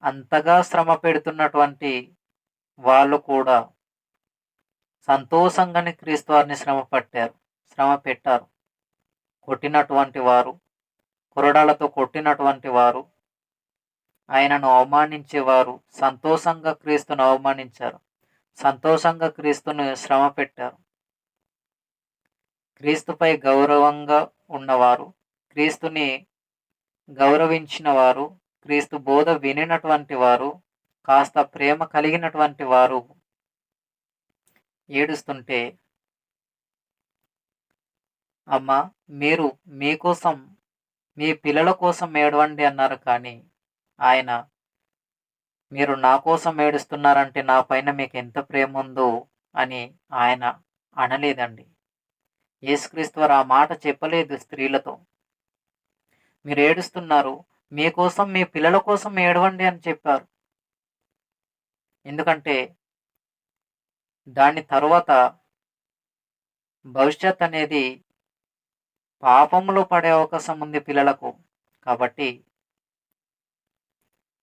అంతగా శ్రమ పెడుతున్నటువంటి వాళ్ళు కూడా సంతోషంగానే క్రీస్తు వారిని శ్రమ పెట్టారు. కొట్టినటువంటి వారు, కొరడాలతో కొట్టినటువంటి వారు, ఆయనను అవమానించేవారు సంతోషంగా క్రీస్తును అవమానించారు, సంతోషంగా క్రీస్తును శ్రమ పెట్టారు. క్రీస్తుపై గౌరవంగా ఉన్నవారు, క్రీస్తుని గౌరవించిన వారు, క్రీస్తు బోధ వినినటువంటి వారు, కాస్త ప్రేమ కలిగినటువంటి వారు ఏడుస్తుంటే, అమ్మా మీరు మీకోసం మీ పిల్లల కోసం ఏడవండి అన్నారు. కానీ ఆయన మీరు నా కోసం ఏడుస్తున్నారంటే నా పైన మీకు ఎంత ప్రేమ ఉందో అని ఆయన అనలేదండి. యేసుక్రీస్తు వారు ఆ మాట చెప్పలేదు స్త్రీలతో. మీరు ఏడుస్తున్నారు, మీకోసం మీ పిల్లల కోసం ఏడవండి అని చెప్పారు. ఎందుకంటే దాని తరువాత భవిష్యత్ అనేది పాపంలో పడే అవకాశం ఉంది పిల్లలకు. కాబట్టి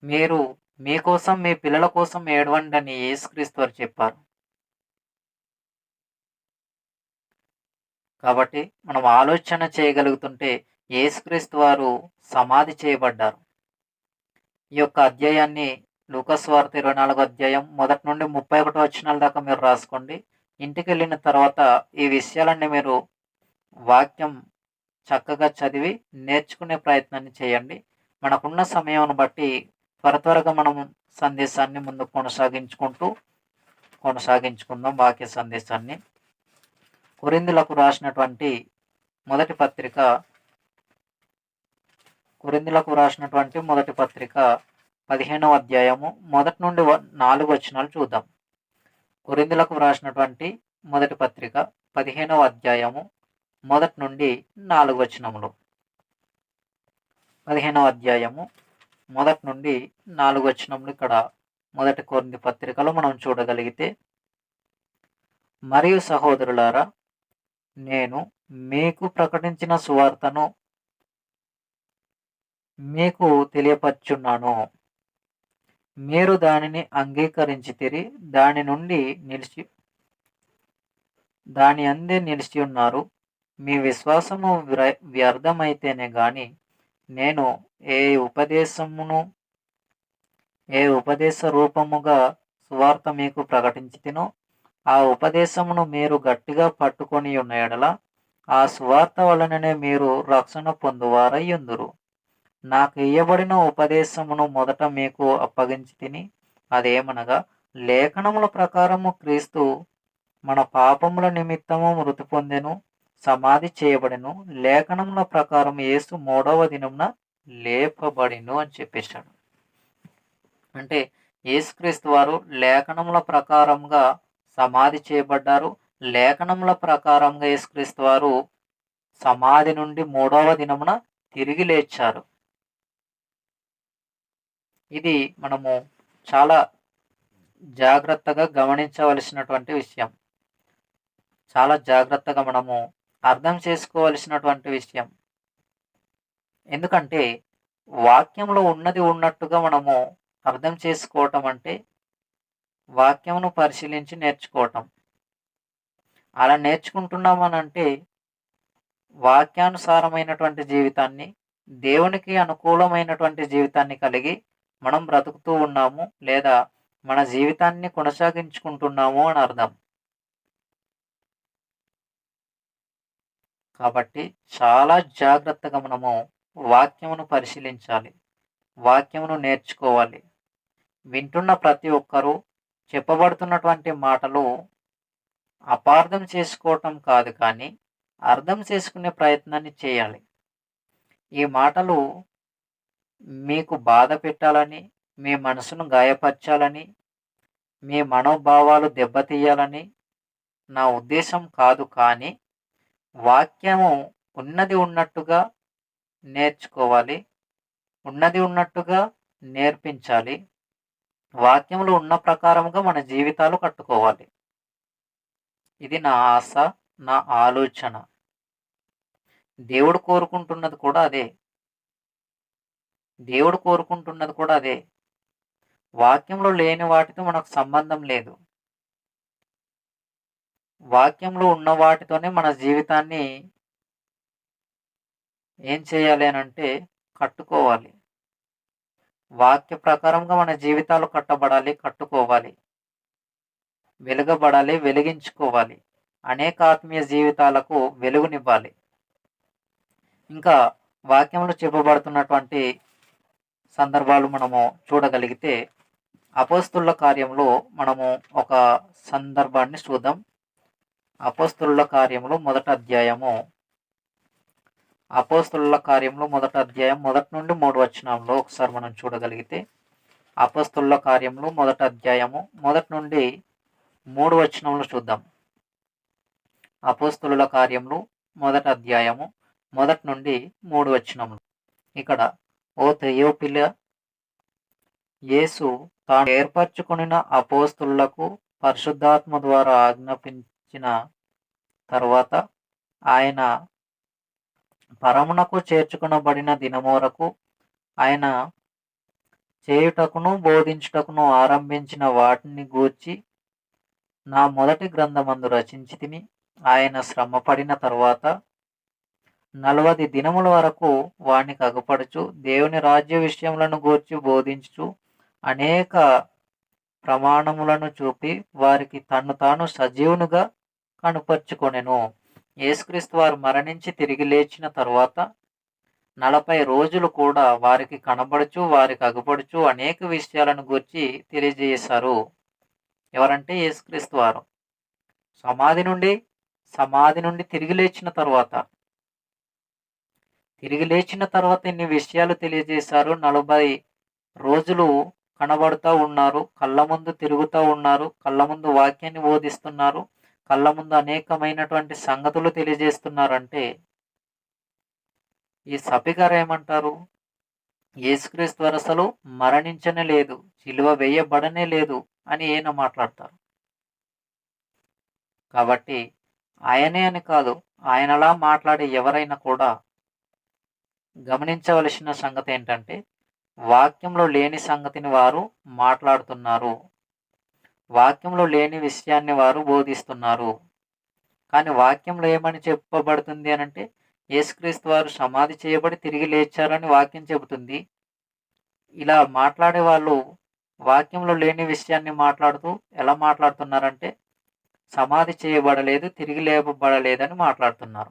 మీరు మీకోసం మీ పిల్లల కోసం ఏడవండి అని యేసుక్రీస్తు వారు చెప్పారు. కాబట్టి మనం ఆలోచన చేయగలుగుతుంటే యేసుక్రీస్తు వారు సమాధి చేయబడ్డారు. ఈ యొక్క అధ్యాయాన్ని లూకాసు వార్త 24వ అధ్యాయం 1 నుండి 31 వచనాల దాకా మీరు రాసుకోండి. ఇంటికి వెళ్ళిన తర్వాత ఈ విషయాలన్నీ మీరు వాక్యం చక్కగా చదివి నేర్చుకునే ప్రయత్నాన్ని చేయండి. మనకున్న సమయాన్ని బట్టి త్వరగా మనం సందేశాన్ని ముందు కొనసాగించుకుందాం. వాక్య సందేశాన్ని కొరింథీయులకు రాసినటువంటి మొదటి పత్రిక 15వ అధ్యాయము 1 నుండి 4 వచనాలు చూద్దాం. కొరింథీయులకు రాసినటువంటి మొదటి పత్రిక 15వ అధ్యాయము 1 నుండి 4 వచనములు. 15వ అధ్యాయము 1 నుండి 4 వచనములు ఇక్కడ మొదటి కొరింథీ పత్రికలో మనం చూడగలిగితే, మరియు సహోదరులారా, నేను మీకు ప్రకటించిన సువార్తను మీకు తెలియపరచున్నాను. మీరు దానిని అంగీకరించితిరి, దాని అందే నిలిచి ఉన్నారు. మీ విశ్వాసము వ్యర్థమైతేనే గాని నేను ఏ ఉపదేశ రూపముగా సువార్త మీకు ప్రకటించితినో ఆ ఉపదేశమును మీరు గట్టిగా పట్టుకొని ఉన్న యెడల ఆ సువార్త వలననే మీరు రక్షణ పొందువారై యుందురు. నాకు ఇయ్యబడిన ఉపదేశమును మొదట మీకు అప్పగించి తిని, అదేమనగా లేఖనముల ప్రకారము క్రీస్తు మన పాపముల నిమిత్తము మృతి పొందెను, సమాధి చేయబడెను, లేఖనముల ప్రకారం యేసు 3వ దినమున లేపబడెను అని చెప్పేశాడు. అంటే యేసుక్రీస్తు వారు లేఖనముల ప్రకారంగా సమాధి చేయబడ్డారు. లేఖనముల ప్రకారంగా యేసుక్రీస్తు వారు సమాధి నుండి 3వ దినమున తిరిగి లేచారు. ఇది మనము చాలా జాగ్రత్తగా గమనించవలసినటువంటి విషయం. చాలా జాగ్రత్తగా మనము అర్థం చేసుకోవలసినటువంటి విషయం. ఎందుకంటే వాక్యంలో ఉన్నది ఉన్నట్టుగా మనము అర్థం చేసుకోవటం అంటే వాక్యమును పరిశీలించి నేర్చుకోవటం. అలా నేర్చుకుంటున్నామనంటే వాక్యానుసారమైనటువంటి జీవితాన్ని, దేవునికి అనుకూలమైనటువంటి జీవితాన్ని కలిగి మనం బ్రతుకుతూ ఉన్నాము, లేదా మన జీవితాన్ని కొనసాగించుకుంటున్నాము అని అర్థం. కాబట్టి చాలా జాగ్రత్తగా మనము వాక్యమును పరిశీలించాలి, వాక్యమును నేర్చుకోవాలి. వింటున్న ప్రతి ఒక్కరూ చెప్పబడుతున్నటువంటి మాటలు అపార్థం చేసుకోవటం కాదు, కానీ అర్థం చేసుకునే ప్రయత్నాన్ని చేయాలి. ఈ మాటలు మీకు బాధ పెట్టాలని, మీ మనసును గాయపరచాలని, మీ మనోభావాలు దెబ్బతీయాలని నా ఉద్దేశం కాదు, కానీ వాక్యము ఉన్నది ఉన్నట్టుగా నేర్చుకోవాలి, ఉన్నది ఉన్నట్టుగా నేర్పించాలి. వాక్యములు ఉన్న ప్రకారముగా మన జీవితాలు కట్టుకోవాలి. ఇది నా ఆశ, నా ఆలోచన. దేవుడు కోరుకుంటున్నది కూడా అదే. దేవుడు కోరుకుంటున్నది కూడా అదే. వాక్యంలో లేని వాటితో మనకు సంబంధం లేదు. వాక్యంలో ఉన్న వాటితోనే మన జీవితాన్ని ఏం చేయాలి అనంటే కట్టుకోవాలి. వాక్య ప్రకారంగా మన జీవితాలు కట్టబడాలి, కట్టుకోవాలి, వెలుగబడాలి, వెలిగించుకోవాలి. అనేక ఆత్మీయ జీవితాలకు వెలుగునివ్వాలి. ఇంకా వాక్యంలో చెప్పబడుతున్నటువంటి సందర్భాలు మనము చూడగలిగితే అపోస్తలుల కార్యంలో మనము ఒక సందర్భాన్ని చూద్దాం. అపోస్తలుల కార్యములు మొదటి అధ్యాయము, అపోస్తలుల కార్యములు మొదటి అధ్యాయం 1 నుండి 3 వచనంలో ఒకసారి మనం చూడగలిగితే, అపోస్తలుల కార్యములు మొదటి అధ్యాయము 1 నుండి 3 వచనంలో చూద్దాం. అపోస్తలుల కార్యములు మొదటి అధ్యాయము 1 నుండి 3 వచనములు. ఇక్కడ, ఓ తెయోపిల, యేసు తాను ఏర్పరచుకొనిన అపోస్తలులకు పరిశుద్ధాత్మ ద్వారా ఆజ్ఞాపించిన తర్వాత ఆయన పరమునకు చేర్చుకొనబడిన దినము వరకు ఆయన చేయుటకును బోధించుటకును ఆరంభించిన వాటిని గూర్చి నా మొదటి గ్రంథమందు రచించి తిని, ఆయన శ్రమపడిన తర్వాత 40 దినముల వరకు వానికి అగుపడుచు దేవుని రాజ్య విషయములను గూర్చి బోధించుచు అనేక ప్రమాణములను చూపి వారికి తన్ను తాను సజీవునుగా కనుపరుచుకొనెను. యేసుక్రీస్తు వారు మరణించి తిరిగి లేచిన తర్వాత 40 రోజులు కూడా వారికి కనబడుచు, వారికి అగుపడుచు అనేక విషయాలను గూర్చి తెలియజేశారు. ఎవరంటే యేసుక్రీస్తు వారు. సమాధి నుండి తిరిగి లేచిన తర్వాత ఇన్ని విషయాలు తెలియజేశారు. 40 రోజులు కనబడుతూ ఉన్నారు, కళ్ళ ముందు తిరుగుతూ ఉన్నారు, కళ్ళ ముందు వాక్యాన్ని బోధిస్తున్నారు, కళ్ళ ముందు అనేకమైనటువంటి సంగతులు తెలియజేస్తున్నారంటే ఈ సభిగారు ఏమంటారు? యేసుక్రీస్తు వారు అసలు మరణించనే లేదు, సిలువ వేయబడనే లేదు అని ఈయన మాట్లాడతారు. కాబట్టి ఆయనే అని కాదు, ఆయనలా మాట్లాడే ఎవరైనా కూడా గమనించవలసిన సంగతి ఏంటంటే వాక్యంలో లేని సంగతిని వారు మాట్లాడుతున్నారు, వాక్యంలో లేని విషయాన్ని వారు బోధిస్తున్నారు. కానీ వాక్యంలో ఏమని చెప్పబడుతుంది అనంటే యేసుక్రీస్తు వారు సమాధి చేయబడి తిరిగి లేచారని వాక్యం చెబుతుంది. ఇలా మాట్లాడే వాళ్ళు వాక్యంలో లేని విషయాన్ని మాట్లాడుతూ ఎలా మాట్లాడుతున్నారంటే సమాధి చేయబడలేదు, తిరిగి లేపబడలేదని మాట్లాడుతున్నారు,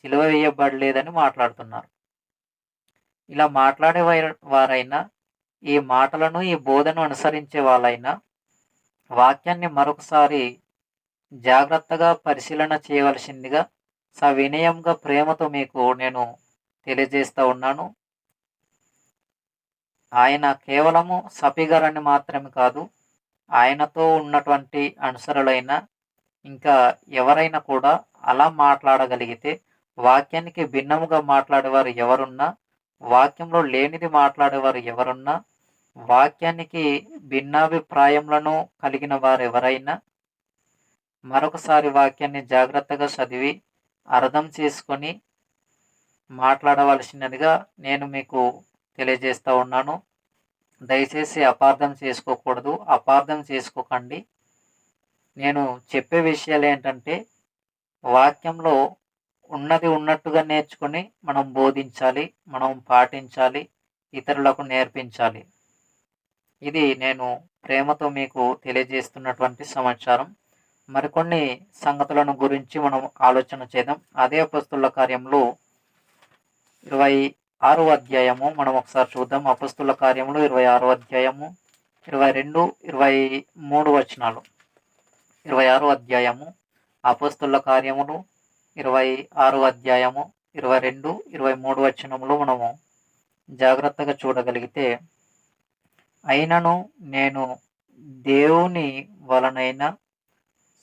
సిలువ వేయబడలేదని మాట్లాడుతున్నారు. ఇలా మాట్లాడే వారైనా, ఈ మాటలను, ఈ బోధను అనుసరించే వాళ్ళైనా వాక్యాన్ని మరొకసారి జాగ్రత్తగా పరిశీలన చేయవలసిందిగా సవినయంగా ప్రేమతో మీకు నేను తెలియజేస్తూ ఉన్నాను. ఆయన కేవలము సఫిగరని మాత్రమే కాదు, ఆయనతో ఉన్నటువంటి అనుసరులైన ఇంకా ఎవరైనా కూడా అలా మాట్లాడగలిగితే, వాక్యానికి భిన్నముగా మాట్లాడేవారు ఎవరున్నా, వాక్యంలో లేనిది మాట్లాడేవారు ఎవరున్నా, వాక్యానికి భిన్నాభిప్రాయములను కలిగిన వారెవరైనా మరొకసారి వాక్యాన్ని జాగ్రత్తగా చదివి అర్థం చేసుకొని మాట్లాడవలసినదిగా నేను మీకు తెలియజేస్తూ ఉన్నాను. దయచేసి అపార్థం చేసుకోకూడదు, అపార్థం చేసుకోకండి. నేను చెప్పే విషయాలు ఏంటంటే, వాక్యంలో ఉన్నది ఉన్నట్టుగా నేర్చుకొని మనం బోధించాలి, మనం పాటించాలి, ఇతరులకు నేర్పించాలి. ఇది నేను ప్రేమతో మీకు తెలియజేస్తున్నటువంటి సమాచారం. మరికొన్ని సంగతులను గురించి మనం ఆలోచన చేద్దాం. అదే అపొస్తలుల కార్యములు 26వ అధ్యాయము మనం ఒకసారి చూద్దాం. అపొస్తలుల కార్యములు 26వ అధ్యాయము 22, 23 వచనాలు. 26వ అధ్యాయము అపొస్తలుల కార్యములు 26వ అధ్యాయము 22, 23 వచనములు మనము జాగ్రత్తగా చూడగలిగితే, అయినను నేను దేవుని వలనైన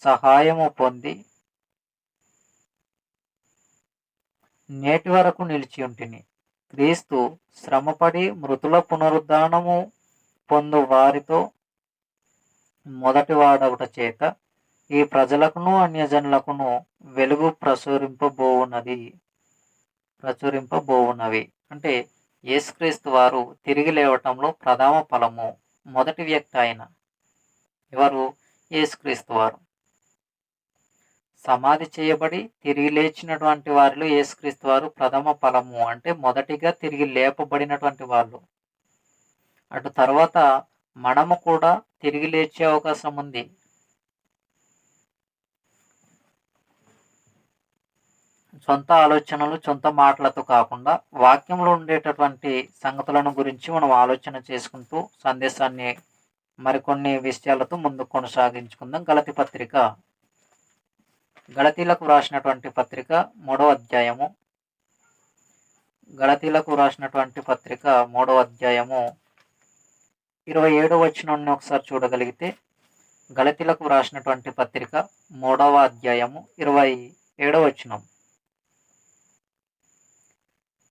సహాయము పొంది నేటి వరకు నిలిచి ఉంటిని. క్రీస్తు శ్రమపడి మృతుల పునరుద్ధానము పొందు వారితో మొదటి వాడవుట చేత ఈ ప్రజలకును అన్యజనులకును వెలుగు ప్రచురింపబోవున్నవి. అంటే యేసుక్రీస్తు వారు తిరిగి లేవటంలో ప్రథమ ఫలము, మొదటి వ్యక్తి ఆయన. ఎవరు? యేసుక్రీస్తు వారు. సమాధి చేయబడి తిరిగి లేచినటువంటి వారిలో యేసుక్రీస్తు వారు ప్రథమ ఫలము, అంటే మొదటిగా తిరిగి లేపబడినటువంటి వాళ్ళు. అటు తర్వాత మనము కూడా తిరిగి లేచే అవకాశం ఉంది. సొంత ఆలోచనలు, సొంత మాటలతో కాకుండా వాక్యంలో ఉండేటటువంటి సంగతులను గురించి మనం ఆలోచన చేసుకుంటూ సందేశాన్ని మరికొన్ని విషయాలతో ముందుకు కొనసాగించుకుందాం. గలతీలకు రాసినటువంటి పత్రిక 3వ అధ్యాయము. గలతీలకు రాసినటువంటి పత్రిక 3వ అధ్యాయము 27వ వచనాన్ని ఒకసారి చూడగలిగితే, గలతీలకు రాసినటువంటి పత్రిక 3వ అధ్యాయము 27వ వచనం.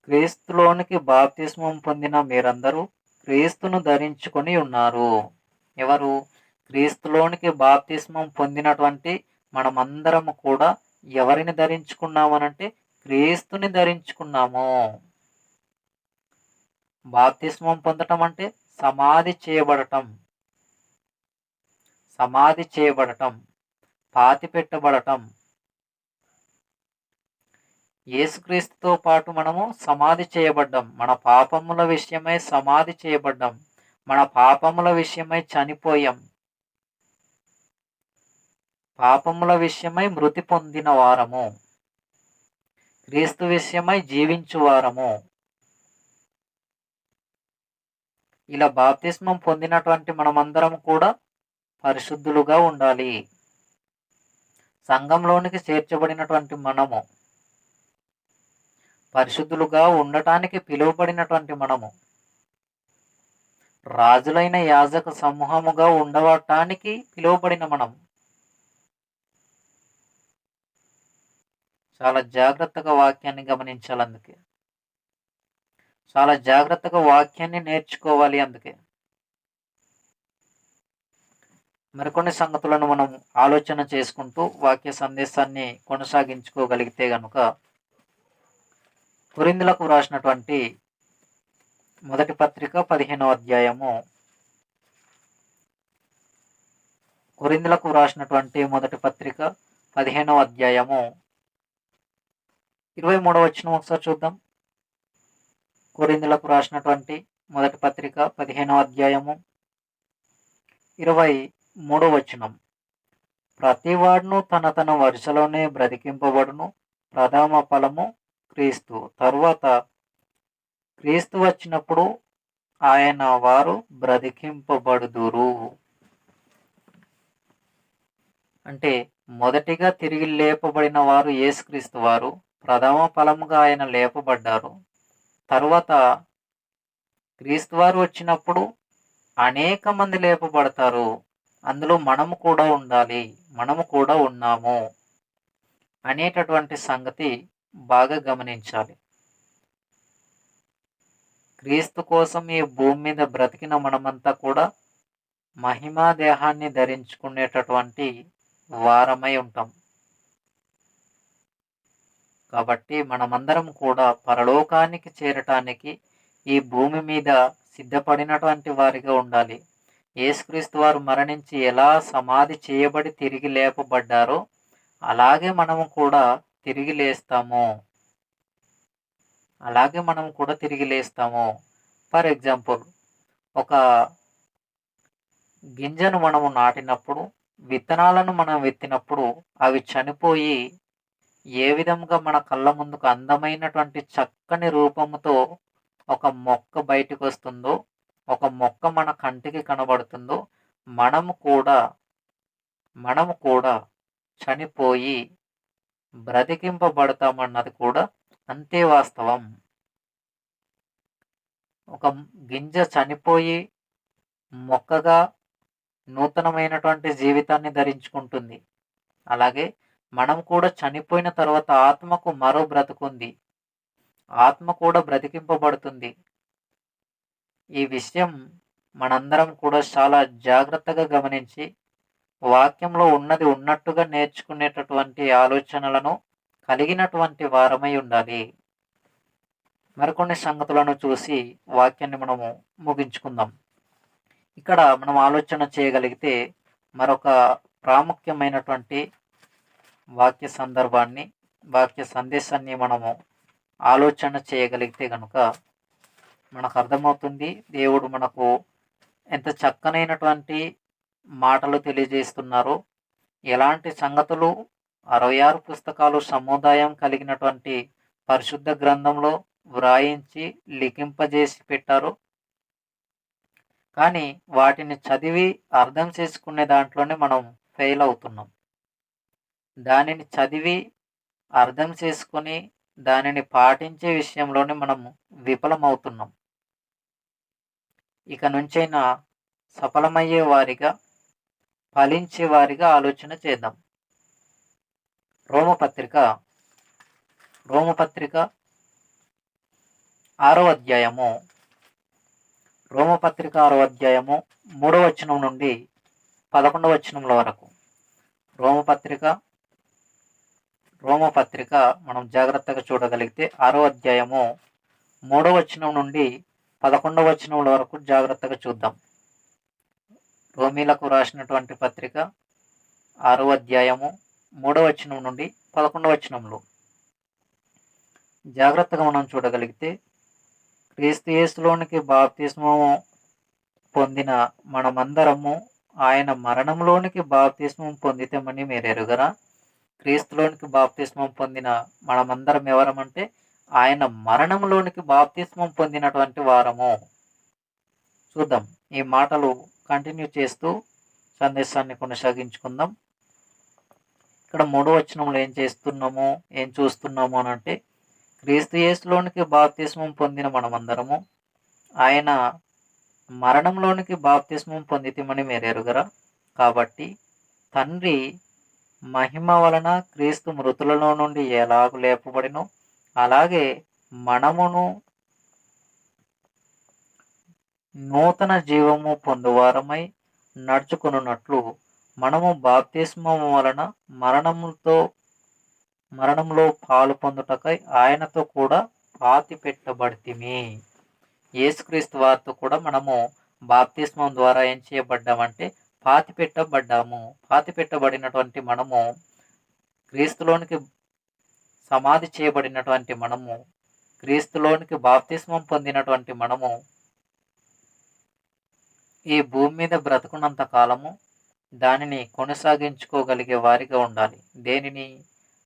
క్రీస్తులోనికి బాప్తిస్మం పొందిన మీరందరూ క్రీస్తును ధరించుకొని ఉన్నారు. ఎవరు? క్రీస్తులోనికి బాప్తిస్మం పొందినటువంటి మనమందరము కూడా ఎవరిని ధరించుకున్నామనంటే క్రీస్తుని ధరించుకున్నాము. బాప్తిస్మం పొందటం అంటే సమాధి చేయబడటం, పాతి పెట్టబడటం. యేసుక్రీస్తుతో పాటు మనము సమాధి చేయబడ్డాం. మన పాపముల విషయమై సమాధి చేయబడ్డాం. మన పాపముల విషయమై చనిపోయాం. పాపముల విషయమై మృతి పొందిన వారము, క్రీస్తు విషయమై జీవించు వారము. ఇలా బాప్తిస్మం పొందినటువంటి మనమందరం కూడా పరిశుద్ధులుగా ఉండాలి. సంఘంలోనికి చేర్చబడినటువంటి మనము, పరిశుద్ధులుగా ఉండటానికి పిలువబడినటువంటి మనము, రాజులైన యాజక సమూహముగా ఉండవటానికి పిలువబడిన మనం. చాలా జాగ్రత్తగా వాక్యాన్ని గమనించాలి. అందుకే చాలా జాగ్రత్తగా వాక్యాన్ని నేర్చుకోవాలి. అందుకే మరికొన్ని సంగతులను మనం ఆలోచన చేసుకుంటూ వాక్య సందేశాన్ని కొనసాగించుకోగలిగితే గనుక, కొరింథీయులకు రాసినటువంటి మొదటి పత్రిక 15వ అధ్యాయము. కొరింథీయులకు రాసినటువంటి మొదటి పత్రిక 15వ అధ్యాయము 23వ వచనం ఒకసారి చూద్దాం. కొరింథీయులకు రాసినటువంటి మొదటి పత్రిక 15వ అధ్యాయము 23వ వచనం. ప్రతివాడును తన వరుసలోనే బ్రతికింపబడును, ప్రథమ ఫలము క్రీస్తు. తరువాత క్రీస్తు వచ్చినప్పుడు ఆయన వారు బ్రతికింపబడుదురు. అంటే మొదటిగా తిరిగి లేపబడిన వారు యేసుక్రీస్తు వారు. ప్రథమ ఫలముగా ఆయన లేపబడ్డారు. తరువాత క్రీస్తు వారు వచ్చినప్పుడు అనేక మంది లేపబడతారు. అందులో మనము కూడా ఉండాలి. మనము కూడా ఉన్నాము అనేటటువంటి సంగతి బాగా గమనించాలి. క్రీస్తు కోసం ఈ భూమి మీద బ్రతికిన మనమంతా కూడా మహిమా దేహాన్ని ధరించుకునేటటువంటి వారమై ఉంటాం. కాబట్టి మనమందరం కూడా పరలోకానికి చేరటానికి ఈ భూమి మీద సిద్ధపడినటువంటి వారిగా ఉండాలి. యేసుక్రీస్తు వారు మరణించి ఎలా సమాధి చేయబడి తిరిగి లేపబడ్డారో అలాగే మనము కూడా తిరిగి లేస్తాము. ఫర్ ఎగ్జాంపుల్, ఒక గింజను మనము నాటినప్పుడు, విత్తనాలను మనం విత్తినప్పుడు అవి చనిపోయి ఏ విధంగా మన కళ్ళ ముందుకు అందమైనటువంటి చక్కని రూపముతో ఒక మొక్క బయటకు వస్తుందో, ఒక మొక్క మన కంటికి కనబడుతుందో, మనము కూడా చనిపోయి బ్రతికింపబడతామన్నది కూడా అంతే వాస్తవం. ఒక గింజ చనిపోయి మొక్కగా నూతనమైనటువంటి జీవితాన్ని ధరించుకుంటుంది. అలాగే మనం కూడా చనిపోయిన తర్వాత ఆత్మకు మరో బ్రతుకుంది. ఆత్మ కూడా బ్రతికింపబడుతుంది. ఈ విషయం మనందరం కూడా చాలా జాగ్రత్తగా గమనించి వాక్యంలో ఉన్నది ఉన్నట్టుగా నేర్చుకునేటటువంటి ఆలోచనలను కలిగినటువంటి వారమై ఉండాలి. మరికొన్ని సంగతులను చూసి వాక్యాన్ని మనము ముగించుకుందాం. ఇక్కడ మనం ఆలోచన చేయగలిగితే మరొక ప్రాముఖ్యమైనటువంటి వాక్య సందర్భాన్ని, వాక్య సందేశాన్ని మనము ఆలోచన చేయగలిగితే కనుక మనకు అర్థమవుతుంది దేవుడు మనకు ఎంత చక్కనైనటువంటి మాటలు తెలియజేస్తున్నారో, ఎలాంటి సంగతులు 66 పుస్తకాలు సముదాయం కలిగినటువంటి పరిశుద్ధ గ్రంథంలో వ్రాయించి లిఖింపజేసి పెట్టారో, కానీ వాటిని చదివి అర్థం చేసుకునే దాంట్లోనే మనం ఫెయిల్ అవుతున్నాం. దానిని చదివి అర్థం చేసుకొని దానిని పాటించే విషయంలోనే మనం విఫలమవుతున్నాం. ఇక నుంచైనా సఫలమయ్యే వారిగా, ఫలించే వారిగా ఆలోచన చేద్దాం. రోమపత్రిక 6వ అధ్యాయము, రోమపత్రిక 6వ అధ్యాయము 3వ వచనం నుండి 11వ వచనముల వరకు. రోమపత్రిక మనం జాగ్రత్తగా చూడగలిగితే 6వ అధ్యాయము 3వ వచనం నుండి 11వ వచనముల వరకు జాగ్రత్తగా చూద్దాం. రోమీలకు రాసినటువంటి పత్రిక 6వ అధ్యాయము 3వ వచనం నుండి 11వ వచనంలో జాగ్రత్తగా మనం చూడగలిగితే, క్రీస్తు యేసులోనికి బాప్తిస్మము పొందిన మనమందరము ఆయన మరణంలోనికి బాప్తిస్మం పొందితమని మీరు ఎరుగరా? క్రీస్తులోనికి బాప్తిస్మం పొందిన మనమందరం ఎవరమంటే ఆయన మరణంలోనికి బాప్తిస్మం పొందినటువంటి వారము. చూద్దాం, ఈ మాటలు కంటిన్యూ చేస్తూ సందేశాన్ని కొనసాగించుకుందాం. ఇక్కడ 3వ వచనంలో ఏం చూస్తున్నాము అని అంటే, క్రీస్తు యేసులోనికి బాప్తిస్మం పొందిన మనమందరము ఆయన మరణంలోనికి బాప్తిస్మం పొందితమని మీరు ఎరుగరా? కాబట్టి తండ్రి మహిమ వలన క్రీస్తు మృతులలో నుండి ఎలాగూ లేపబడినో అలాగే మనమును నూతన జీవము పొందువారమై నడుచుకున్నట్లు మనము బాప్తిస్మము వలన మరణంలో పాలు పొందుటకై ఆయనతో కూడా పాతి పెట్టబడితిమి. యేసుక్రీస్తు వారితో కూడా మనము బాప్తిస్మం ద్వారా ఏం చేయబడ్డామంటే పాతి పెట్టబడినటువంటి మనము, క్రీస్తులోనికి సమాధి చేయబడినటువంటి మనము, క్రీస్తులోనికి బాప్తిస్మం పొందినటువంటి మనము ఈ భూమి మీద బ్రతుకున్నంత కాలము దానిని కొనసాగించుకోగలిగే వారిగా ఉండాలి. దేనిని?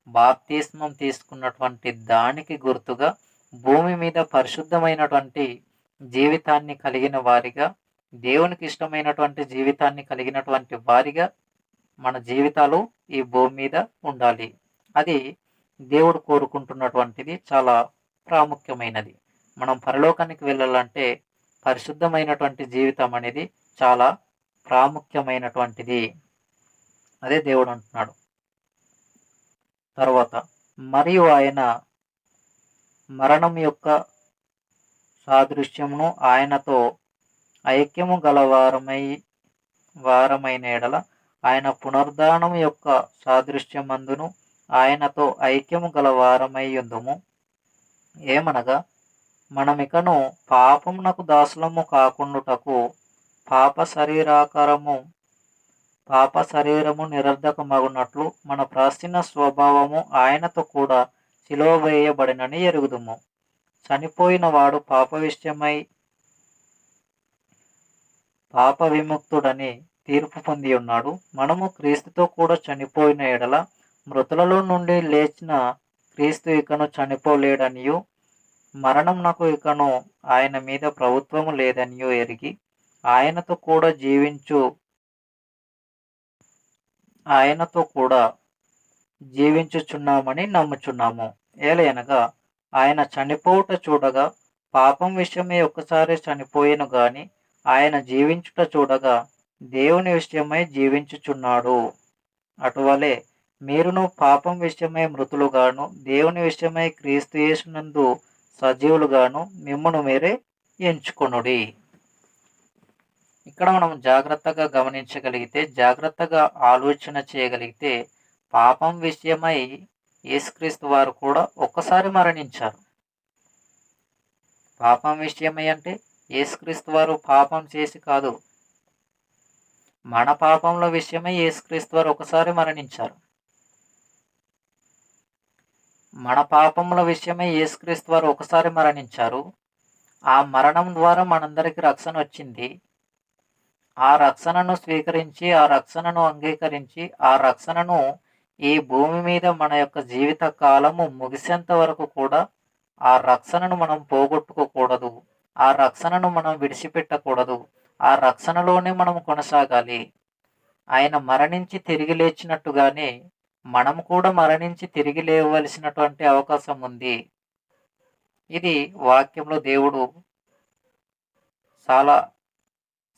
బాప్తిస్మం తీసుకున్నటువంటి దానికి గుర్తుగా భూమి మీద పరిశుద్ధమైనటువంటి జీవితాన్ని కలిగిన వారిగా, దేవునికి ఇష్టమైనటువంటి జీవితాన్ని కలిగినటువంటి వారిగా మన జీవితాలు ఈ భూమి మీద ఉండాలి. అది దేవుడు కోరుకుంటున్నటువంటిది, చాలా ప్రాముఖ్యమైనది. మనం పరలోకానికి వెళ్ళాలంటే పరిశుద్ధమైనటువంటి జీవితం అనేది చాలా ప్రాముఖ్యమైనటువంటిది. అదే దేవుడు అంటున్నాడు. తర్వాత మరియు ఆయన మరణం యొక్క సాదృశ్యమును ఆయనతో ఐక్యము గల వారమైన ఎడల ఆయన పునరుద్ధానం యొక్క సాదృశ్యమందును ఆయనతో ఐక్యము గల వారమై యుందుము. ఏమనగా మనమికను పాపమునకు దాసులము కాకుండుటకు పాప శరీరము నిరర్ధకమగునట్లు మన ప్రాచీన స్వభావము ఆయనతో కూడా సిలువ వేయబడినని ఎరుగుదుము. చనిపోయిన వాడు పాప విముక్తుడని తీర్పు పొంది ఉన్నాడు. మనము క్రీస్తుతో కూడా చనిపోయిన ఎడల మృతులలో నుండి లేచిన క్రీస్తు ఇకను చనిపోలేడనియు మరణంనకు ఇకను ఆయన మీద ప్రభుత్వము లేదనియు ఎరిగి ఆయనతో కూడా జీవించుచున్నామని నమ్ముచున్నాము. ఏలయనగా ఆయన చనిపోవుట చూడగా పాపం విషయమై ఒక్కసారి చనిపోయెను గాని ఆయన జీవించుట చూడగా దేవుని విషయమై జీవించుచున్నాడు. అటువలే మీరును పాపం విషయమై మృతులుగాను దేవుని విషయమై క్రీస్తు యేసునందు సజీవులుగాను మిమ్మును మీరే ఎంచుకొనుడి. ఇక్కడ మనం జాగ్రత్తగా గమనించగలిగితే, జాగ్రత్తగా ఆలోచన చేయగలిగితే, పాపం విషయమై యేసుక్రీస్తు వారు కూడా ఒక్కసారి మరణించారు. పాపం విషయమై అంటే యేసుక్రీస్తు వారు పాపం చేసి కాదు, మన పాపంల విషయమై యేసుక్రీస్తు వారు ఒకసారి మరణించారు. మన పాపముల విషయమై యేసుక్రీస్తు వారు ఒకసారి మరణించారు. ఆ మరణం ద్వారా మనందరికీ రక్షణ వచ్చింది. ఆ రక్షణను స్వీకరించి, ఆ రక్షణను అంగీకరించి, ఆ రక్షణను ఈ భూమి మీద మన యొక్క జీవిత కాలము ముగిసేంత వరకు కూడా ఆ రక్షణను మనం పోగొట్టుకోకూడదు. ఆ రక్షణను మనం విడిచిపెట్టకూడదు. ఆ రక్షణలోనే మనం కొనసాగాలి. ఆయన మరణించి తిరిగి లేచినట్టుగానే మనం కూడా మరణించి తిరిగి లేవలసినటువంటి అవకాశం ఉంది. ఇది వాక్యంలో దేవుడు చాలా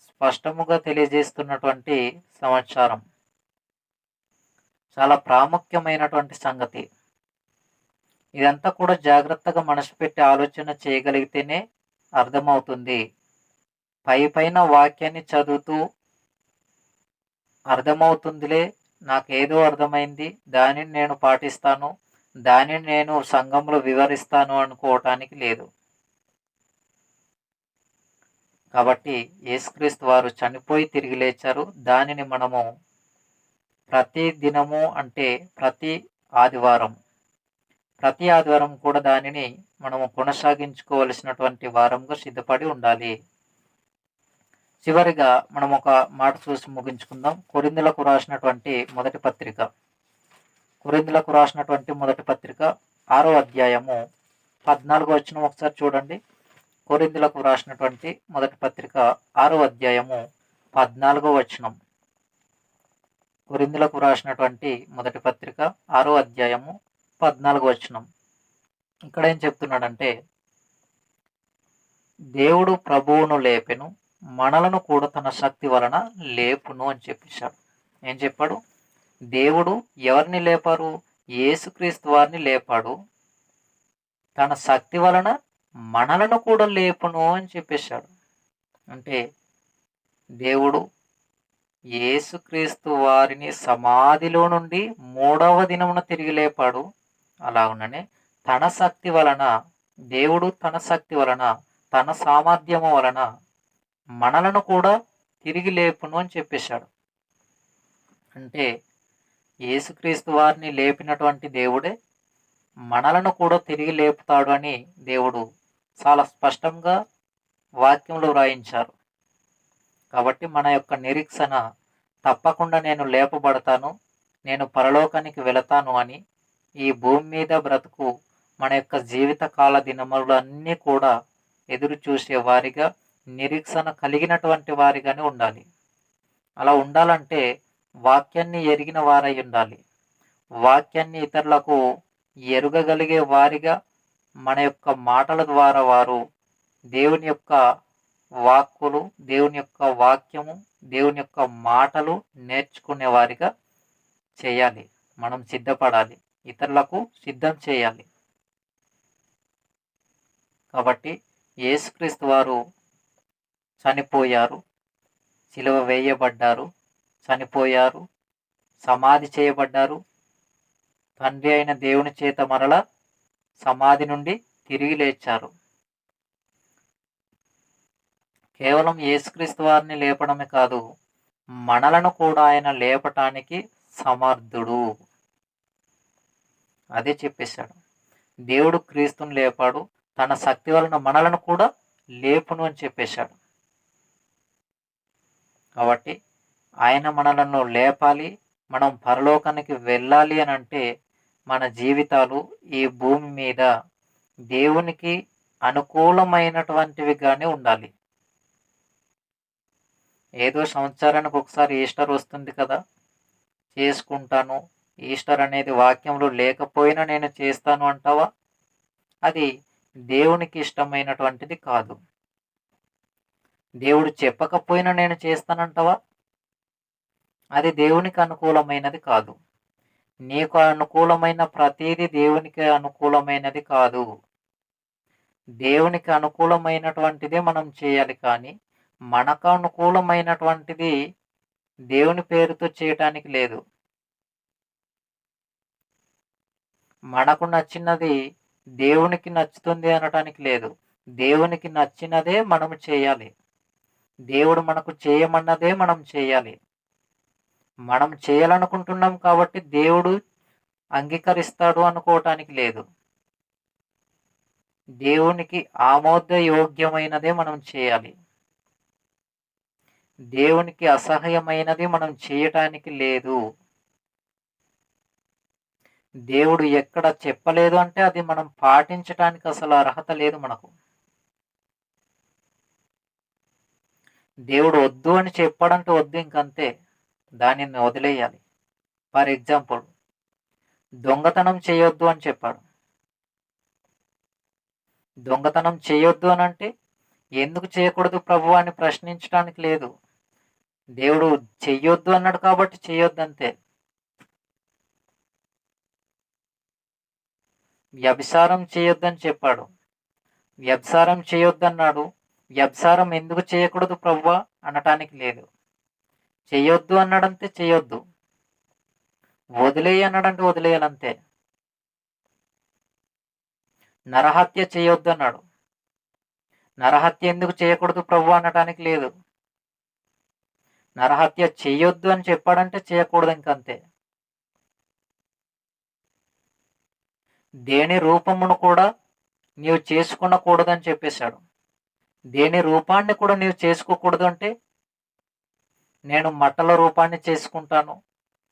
స్పష్టముగా తెలియజేస్తున్నటువంటి సమాచారం. చాలా ప్రాముఖ్యమైనటువంటి సంగతి. ఇదంతా కూడా జాగ్రత్తగా మనసు పెట్టి ఆలోచన చేయగలిగితేనే అర్థమవుతుంది. పైన వాక్యాన్ని చదువుతూ అర్థమవుతుందిలే, నాకేదో అర్థమైంది, దానిని నేను పాటిస్తాను, దానిని నేను సంఘంలో వివరిస్తాను అనుకోవటానికి లేదు. కాబట్టి యేసుక్రీస్తు వారు చనిపోయి తిరిగి లేచారు. దానిని మనము ప్రతి దినము అంటే ప్రతి ఆదివారం కూడా దానిని మనము కొనసాగించుకోవలసినటువంటి వారంగా సిద్ధపడి ఉండాలి. చివరిగా మనం ఒక మాట చూసి ముగించుకుందాం. కొరింథీయులకు రాసినటువంటి మొదటి పత్రిక 6వ అధ్యాయము 14వ వచనం ఒకసారి చూడండి. కొరింథీయులకు రాసినటువంటి మొదటి పత్రిక 6వ అధ్యాయము 14వ వచనం. కొరింథీయులకు రాసినటువంటి మొదటి పత్రిక 6వ అధ్యాయము 14వ వచనం. ఇక్కడ ఏం చెప్తున్నాడంటే, దేవుడు ప్రభువును లేపెను, మనలను కూడా తన శక్తి వలన లేపును అని చెప్పేశాడు. ఏం చెప్పాడు? దేవుడు ఎవరిని లేపారు? యేసుక్రీస్తు వారిని లేపాడు. తన శక్తి వలన మనలను కూడా లేపును అని చెప్పేశాడు. అంటే దేవుడు యేసుక్రీస్తు వారిని సమాధిలో నుండి 3వ దినమున తిరిగి లేపాడు. అలాగనే తన శక్తి వలన, దేవుడు తన శక్తి వలన, తన సామర్థ్యము వలన మనలను కూడా తిరిగి లేపును అని చెప్పేశాడు. అంటే యేసుక్రీస్తు వారిని లేపినటువంటి దేవుడే మనలను కూడా తిరిగి లేపుతాడు అని దేవుడు చాలా స్పష్టంగా వాక్యంలో వ్రాయించారు. కాబట్టి మన యొక్క నిరీక్షణ తప్పకుండా నేను లేపబడతాను, నేను పరలోకానికి వెళతాను అని ఈ భూమి మీద బ్రతుకు మన యొక్క జీవితకాల దినములన్నీ కూడా ఎదురు చూసే వారిగా, నిరీక్షణ కలిగినటువంటి వారిగానే ఉండాలి. అలా ఉండాలంటే వాక్యాన్ని ఎరిగిన వారై ఉండాలి. వాక్యాన్ని ఇతరులకు ఎరుగగలిగే వారిగా మన యొక్క మాటల ద్వారా వారు దేవుని యొక్క వాక్కులు, దేవుని యొక్క వాక్యము, దేవుని యొక్క మాటలు నేర్చుకునే వారిగా చేయాలి. మనం సిద్ధపడాలి, ఇతరులకు సిద్ధం చేయాలి. కాబట్టి యేసుక్రీస్తు వారు చనిపోయారు, సిలువ వేయబడ్డారు, చనిపోయారు, సమాధి చేయబడ్డారు, తండ్రి అయిన దేవుని చేత మరల సమాధి నుండి తిరిగి లేచారు. కేవలం యేసుక్రీస్తు వారిని లేపడమే కాదు, మనలను కూడా ఆయన లేపటానికి సమర్థుడు. అదే చెప్పేశాడు. దేవుడు క్రీస్తుని లేపాడు, తన శక్తి వలన మనలను కూడా లేపును అని చెప్పేశాడు. కాబట్టి ఆయన మనలను లేపాలి, మనం పరలోకానికి వెళ్ళాలి అని అంటే మన జీవితాలు ఈ భూమి మీద దేవునికి అనుకూలమైనటువంటివిగానే ఉండాలి. ఏదో సంవత్సరానికి ఒకసారి ఈస్టర్ వస్తుంది కదా, చేసుకుంటాను, ఈస్టర్ అనేది వాక్యంలో లేకపోయినా నేను చేస్తాను అంటావా? అది దేవునికి ఇష్టమైనటువంటిది కాదు. దేవుడు చెప్పకపోయినా నేను చేస్తానంటావా? అది దేవునికి అనుకూలమైనది కాదు. నీకు అనుకూలమైన ప్రతిదీ దేవునికి అనుకూలమైనది కాదు. దేవునికి అనుకూలమైనటువంటిదే మనం చేయాలి, కానీ మనకు అనుకూలమైనటువంటిది దేవుని పేరుతో చేయటానికి లేదు. మనకు నచ్చినది దేవునికి నచ్చుతుంది అనటానికి లేదు. దేవునికి నచ్చినదే మనం చేయాలి. దేవుడు మనకు చేయమన్నదే మనం చేయాలి. మనం చేయాలనుకుంటున్నాం కాబట్టి దేవుడు అంగీకరిస్తాడు అనుకోవటానికి లేదు. దేవునికి ఆమోదయోగ్యమైనదే మనం చేయాలి. దేవునికి అసహ్యమైనది మనం చేయటానికి లేదు. దేవుడు ఎక్కడ చెప్పలేదు అంటే అది మనం పాటించటానికి అసలు అర్హత లేదు మనకు. దేవుడు వద్దు అని చెప్పాడంటే వద్దు, ఇంకంతే, దానిని వదిలేయాలి. ఫర్ ఎగ్జాంపుల్, దొంగతనం చేయొద్దు అని చెప్పాడు. దొంగతనం చేయొద్దు అని అంటే ఎందుకు చేయకూడదు ప్రభు అని ప్రశ్నించడానికి లేదు. దేవుడు చెయ్యొద్దు అన్నాడు కాబట్టి చేయొద్దు, అంతే. వ్యభిచారం చేయొద్దని చెప్పాడు, వ్యభిచారం చేయొద్దన్నాడు. వ్యభిచారం ఎందుకు చేయకూడదు ప్రభువా అనటానికి లేదు. చెయ్యొద్దు అన్నాడంతే చెయ్యొద్దు, వదిలేయి అన్నాడంటే వదిలేయాలంతే. నరహత్య చేయొద్దు అన్నాడు, నరహత్య ఎందుకు చేయకూడదు ప్రభు అనటానికి లేదు. నరహత్య చేయొద్దు అని చెప్పాడంటే చేయకూడదు, ఇంకంతే. దేని రూపమును కూడా నీవు చేసుకునకూడదని చెప్పేశాడు. దేని రూపాన్ని కూడా నీవు చేసుకోకూడదు అంటే, నేను మట్టల రూపాన్ని చేసుకుంటాను,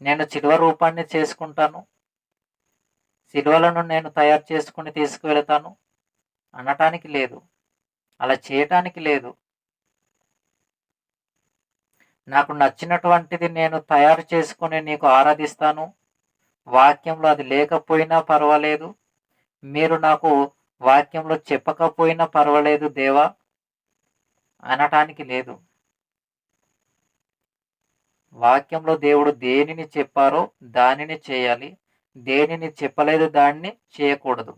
నేను సిలువ రూపాన్ని చేసుకుంటాను, సిలువలను నేను తయారు చేసుకుని తీసుకువెళతాను అనటానికి లేదు, అలా చేయటానికి లేదు. నాకు నచ్చినటువంటిది నేను తయారు చేసుకుని నీకు ఆరాధిస్తాను, వాక్యంలో అది లేకపోయినా పర్వాలేదు, మీరు నాకు వాక్యంలో చెప్పకపోయినా పర్వాలేదు దేవా అనటానికి లేదు. వాక్యంలో దేవుడు దేనిని చెప్పారో దానిని చేయాలి, దేనిని చెప్పలేదు దాన్ని చేయకూడదు,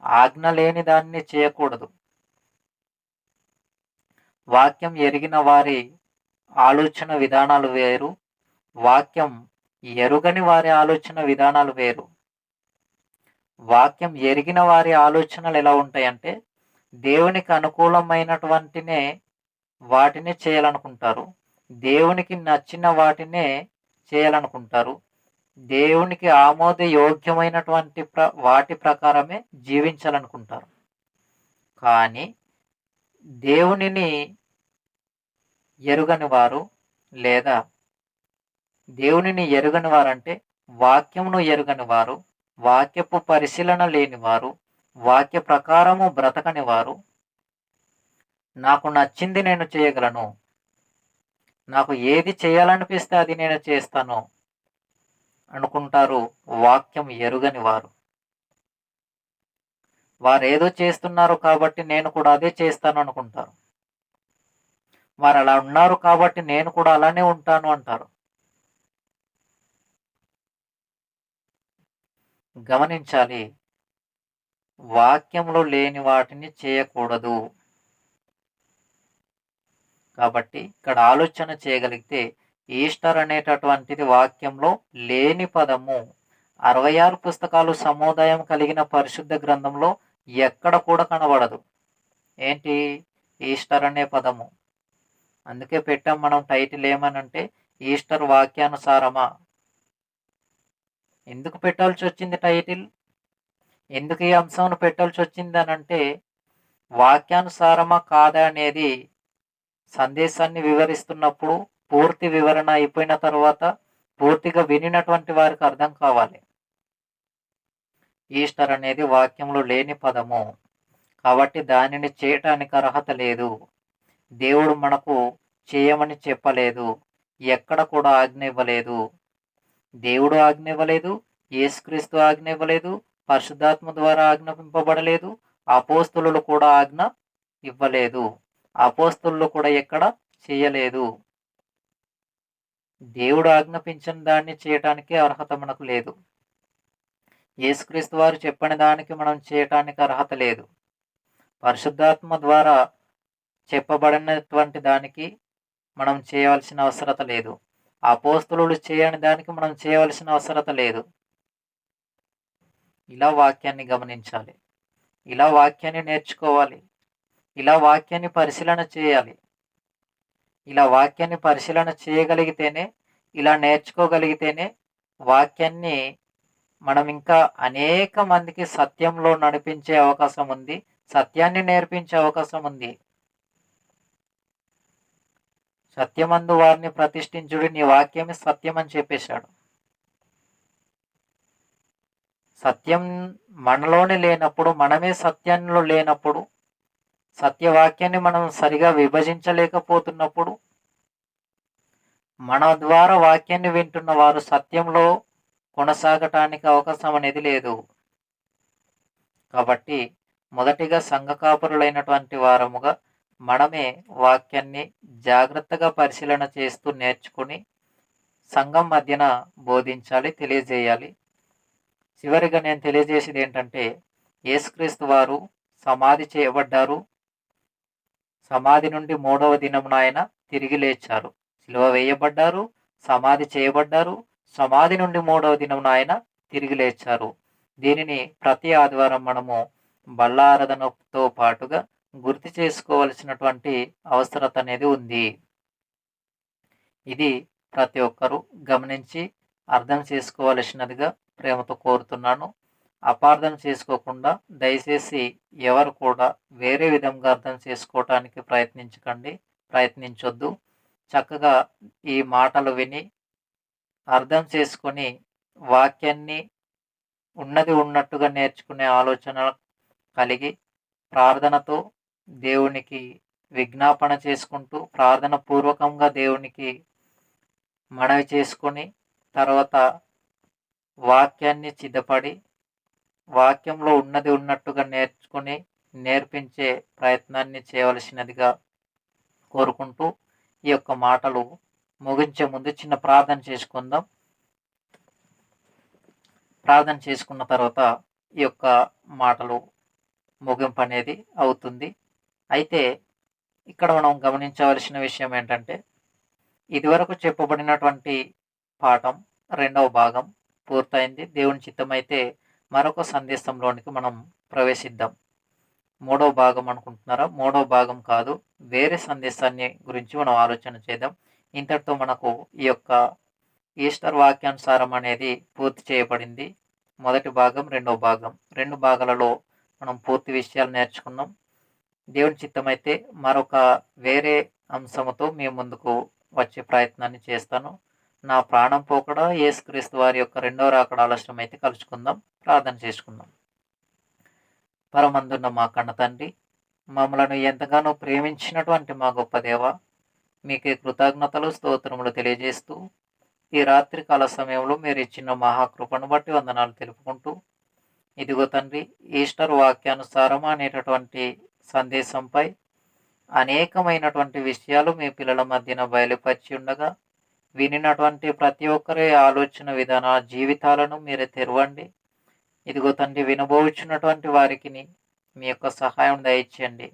ఆజ్ఞ లేని దాన్ని చేయకూడదు. వాక్యం ఎరిగిన వారి ఆలోచన విధానాలు వేరు, వాక్యం ఎరుగని వారి ఆలోచన విధానాలు వేరు. వాక్యం ఎరిగిన వారి ఆలోచనలు ఎలా ఉంటాయంటే, దేవునికి అనుకూలమైనటువంటినే వాటిని చేయాలనుకుంటారు, దేవునికి నచ్చిన వాటినే చేయాలనుకుంటారు, దేవునికి ఆమోదయోగ్యమైనటువంటి వాటి ప్రకారమే జీవించాలనుకుంటారు. కానీ దేవునిని ఎరుగని వారు, లేదా దేవునిని ఎరుగని వారంటే వాక్యమును ఎరుగని వారు, వాక్యపు పరిశీలన లేని వారు, వాక్య ప్రకారము బ్రతకని వారు, నాకు నచ్చింది నేను చేయగలను, నాకు ఏది చేయాలనిపిస్తే అది నేను చేస్తాను అనుకుంటారు వాక్యం ఎరుగని వారు. వారేదో చేస్తున్నారు కాబట్టి నేను కూడా అదే చేస్తాను అనుకుంటారు. వారు అలా ఉన్నారు కాబట్టి నేను కూడా అలానే ఉంటాను అంటారు. గమనించాలి. వాక్యంలో లేని వాటిని చేయకూడదు. కాబట్టి ఇక్కడ ఆలోచన చేయగలిగితే ఈస్టర్ అనేటటువంటిది వాక్యంలో లేని పదము. 66 పుస్తకాలు సముదాయం కలిగిన పరిశుద్ధ గ్రంథంలో ఎక్కడ కూడా కనబడదు. ఏంటి? ఈస్టర్ అనే పదము. అందుకే పెట్టాం మనం టైటిల్ ఏమనంటే ఈస్టర్ వాక్యానుసారమా. ఎందుకు పెట్టాల్సి వచ్చింది టైటిల్? ఎందుకు ఈ అంశంను పెట్టాల్సి వచ్చింది అనంటే వాక్యానుసారమా కాదా అనేది సందేశాన్ని వివరిస్తున్నప్పుడు పూర్తి వివరణ అయిపోయిన తర్వాత పూర్తిగా వినినటువంటి వారికి అర్థం కావాలి. ఈస్టర్ అనేది వాక్యంలో లేని పదము. కాబట్టి దానిని చేయటానికి అర్హత లేదు. దేవుడు మనకు చేయమని చెప్పలేదు. ఎక్కడ కూడా ఆజ్ఞ ఇవ్వలేదు. దేవుడు ఆజ్ఞ ఇవ్వలేదు. యేసుక్రీస్తు ఆజ్ఞ ఇవ్వలేదు. పరిశుద్ధాత్మ ద్వారా ఆజ్ఞాపింపబడలేదు. అపోస్తలులు కూడా ఆజ్ఞ ఇవ్వలేదు. అపోస్తలులు కూడా ఎక్కడ చేయలేదు. దేవుడు ఆజ్ఞాపించిన దాన్ని చేయటానికి అర్హత మనకు లేదు. యేసుక్రీస్తు వారు చెప్పని దానికి మనం చేయటానికి అర్హత లేదు. పరిశుద్ధాత్మ ద్వారా చెప్పబడినటువంటి దానికి మనం చేయవలసిన అవసరత లేదు. అపోస్తలులు చేయని దానికి మనం చేయవలసిన అవసరత లేదు. ఇలా వాక్యాన్ని గమనించాలి. ఇలా వాక్యాన్ని నేర్చుకోవాలి. ఇలా వాక్యాన్ని పరిశీలన చేయాలి. ఇలా వాక్యాన్ని పరిశీలన చేయగలిగితేనే, ఇలా నేర్చుకోగలిగితేనే వాక్యాన్ని మనం ఇంకా అనేక మందికి సత్యంలో నడిపించే అవకాశం ఉంది. సత్యాన్ని నేర్పించే అవకాశం ఉంది. సత్యమందు వారిని ప్రతిష్ఠించుడి, నీ వాక్యమే సత్యం అని చెప్పేశాడు. సత్యం మనలోనే లేనప్పుడు, మనమే సత్యంలో లేనప్పుడు, సత్యవాక్యాన్ని మనం సరిగా విభజించలేకపోతున్నప్పుడు, మన ద్వారా వాక్యాన్ని వింటున్న వారు సత్యంలో కొనసాగటానికి అవకాశం అనేది లేదు. కాబట్టి మొదటిగా సంఘ కాపురులైనటువంటి వారముగా మనమే వాక్యాన్ని జాగ్రత్తగా పరిశీలన చేస్తూ నేర్చుకుని సంఘం మధ్యన బోధించాలి, తెలియజేయాలి. చివరిగా నేను తెలియజేసేది ఏంటంటే యేసుక్రీస్తు వారు సమాధి చేయబడ్డారు. సమాధి నుండి 3వ దినమున ఆయన తిరిగి లేచారు. సిలువ వేయబడ్డారు, సమాధి చేయబడ్డారు, సమాధి నుండి 3వ దినమున ఆయన తిరిగి లేచారు. దీనిని ప్రతి ఆదివారం మనము బల్లారాధనతో పాటుగా గుర్తు చేసుకోవలసినటువంటి అవసరత అనేది ఉంది. ఇది ప్రతి ఒక్కరూ గమనించి అర్థం చేసుకోవలసినదిగా ప్రేమతో కోరుతున్నాను. అపార్థం చేసుకోకుండా దయచేసి ఎవరు కూడా వేరే విధంగా అర్థం చేసుకోవటానికి ప్రయత్నించొద్దు. చక్కగా ఈ మాటలు విని అర్థం చేసుకొని వాక్యాన్ని ఉన్నది ఉన్నట్టుగా నేర్చుకునే ఆలోచన కలిగి ప్రార్థనతో దేవునికి విజ్ఞాపన చేసుకుంటూ ప్రార్థన పూర్వకంగా దేవునికి మనవి చేసుకొని తర్వాత వాక్యాన్ని సిద్ధపడి వాక్యంలో ఉన్నది ఉన్నట్టుగా నేర్చుకొని నేర్పించే ప్రయత్నాన్ని చేయవలసినదిగా కోరుకుంటూ ఈ యొక్క మాటలు ముగించే ముందు చిన్న ప్రార్థన చేసుకుందాం. ప్రార్థన చేసుకున్న తర్వాత ఈ యొక్క మాటలు ముగింపు అనేది అవుతుంది. అయితే ఇక్కడ మనం గమనించవలసిన విషయం ఏంటంటే ఇదివరకు చెప్పబడినటువంటి పాఠం 2వ భాగం పూర్తయింది. దేవుని చిత్తమైతే మరొక సందేశంలోనికి మనం ప్రవేశిద్దాం. 3వ భాగం అనుకుంటున్నారా? 3వ భాగం కాదు, వేరే సందేశాన్ని గురించి మనం ఆలోచన చేద్దాం. ఇంతటితో మనకు ఈ యొక్క ఈస్టర్ వాక్యానుసారం అనేది పూర్తి చేయబడింది. మొదటి భాగం, 2వ భాగం, 2 భాగాలలో మనం పూర్తి విషయాలు నేర్చుకున్నాం. దేవుని చిత్తమైతే మరొక వేరే అంశముతో మీ ముందుకు వచ్చే ప్రయత్నాన్ని చేస్తాను. నా ప్రాణం పోకడా యేసుక్రీస్తు వారి యొక్క 2వ రాకడ ఆలస్యమైతే కలుసుకుందాం. ప్రార్థన చేసుకుందాం. పరమందున్న మా కన్న తండ్రి, మమ్మలను ఎంతగానో ప్రేమించినటువంటి మా గొప్ప దేవ, మీకే కృతజ్ఞతలు, స్తోత్రములు తెలియజేస్తూ ఈ రాత్రి కాల సమయంలో మీరు ఇచ్చిన మహాకృపను బట్టి వందనాలు తెలుపుకుంటూ, ఇదిగో తండ్రి, ఈస్టర్ వాక్యానుసారం అనేటటువంటి సందేశంపై అనేకమైనటువంటి విషయాలు మీ పిల్లల మధ్యన బయలుపరిచి ఉండగా, వినినటువంటి ప్రతి ఒక్కరి ఆలోచన విధాన జీవితాలను మీరే తెరవండి. ఇదిగో తండ్రి, వినబోచున్నటువంటి వారికిని మీ యొక్క సహాయం దయచేయండి.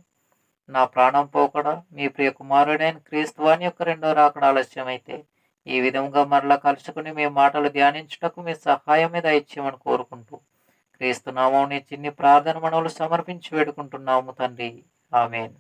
నా ప్రాణం పోకడా మీ ప్రియ కుమారుడైన క్రీస్తు వాని యొక్క రెండో రాకడ ఆలస్యమైతే ఈ విధంగా మరలా కలుసుకుని మీ మాటలు ధ్యానించుటకు మీ సహాయమే దయచేయమని కోరుకుంటూ, క్రీస్తు నామమున చిన్ని ప్రార్థన మనవులు సమర్పించి వేడుకుంటున్నాము తండ్రి. ఆమేన్.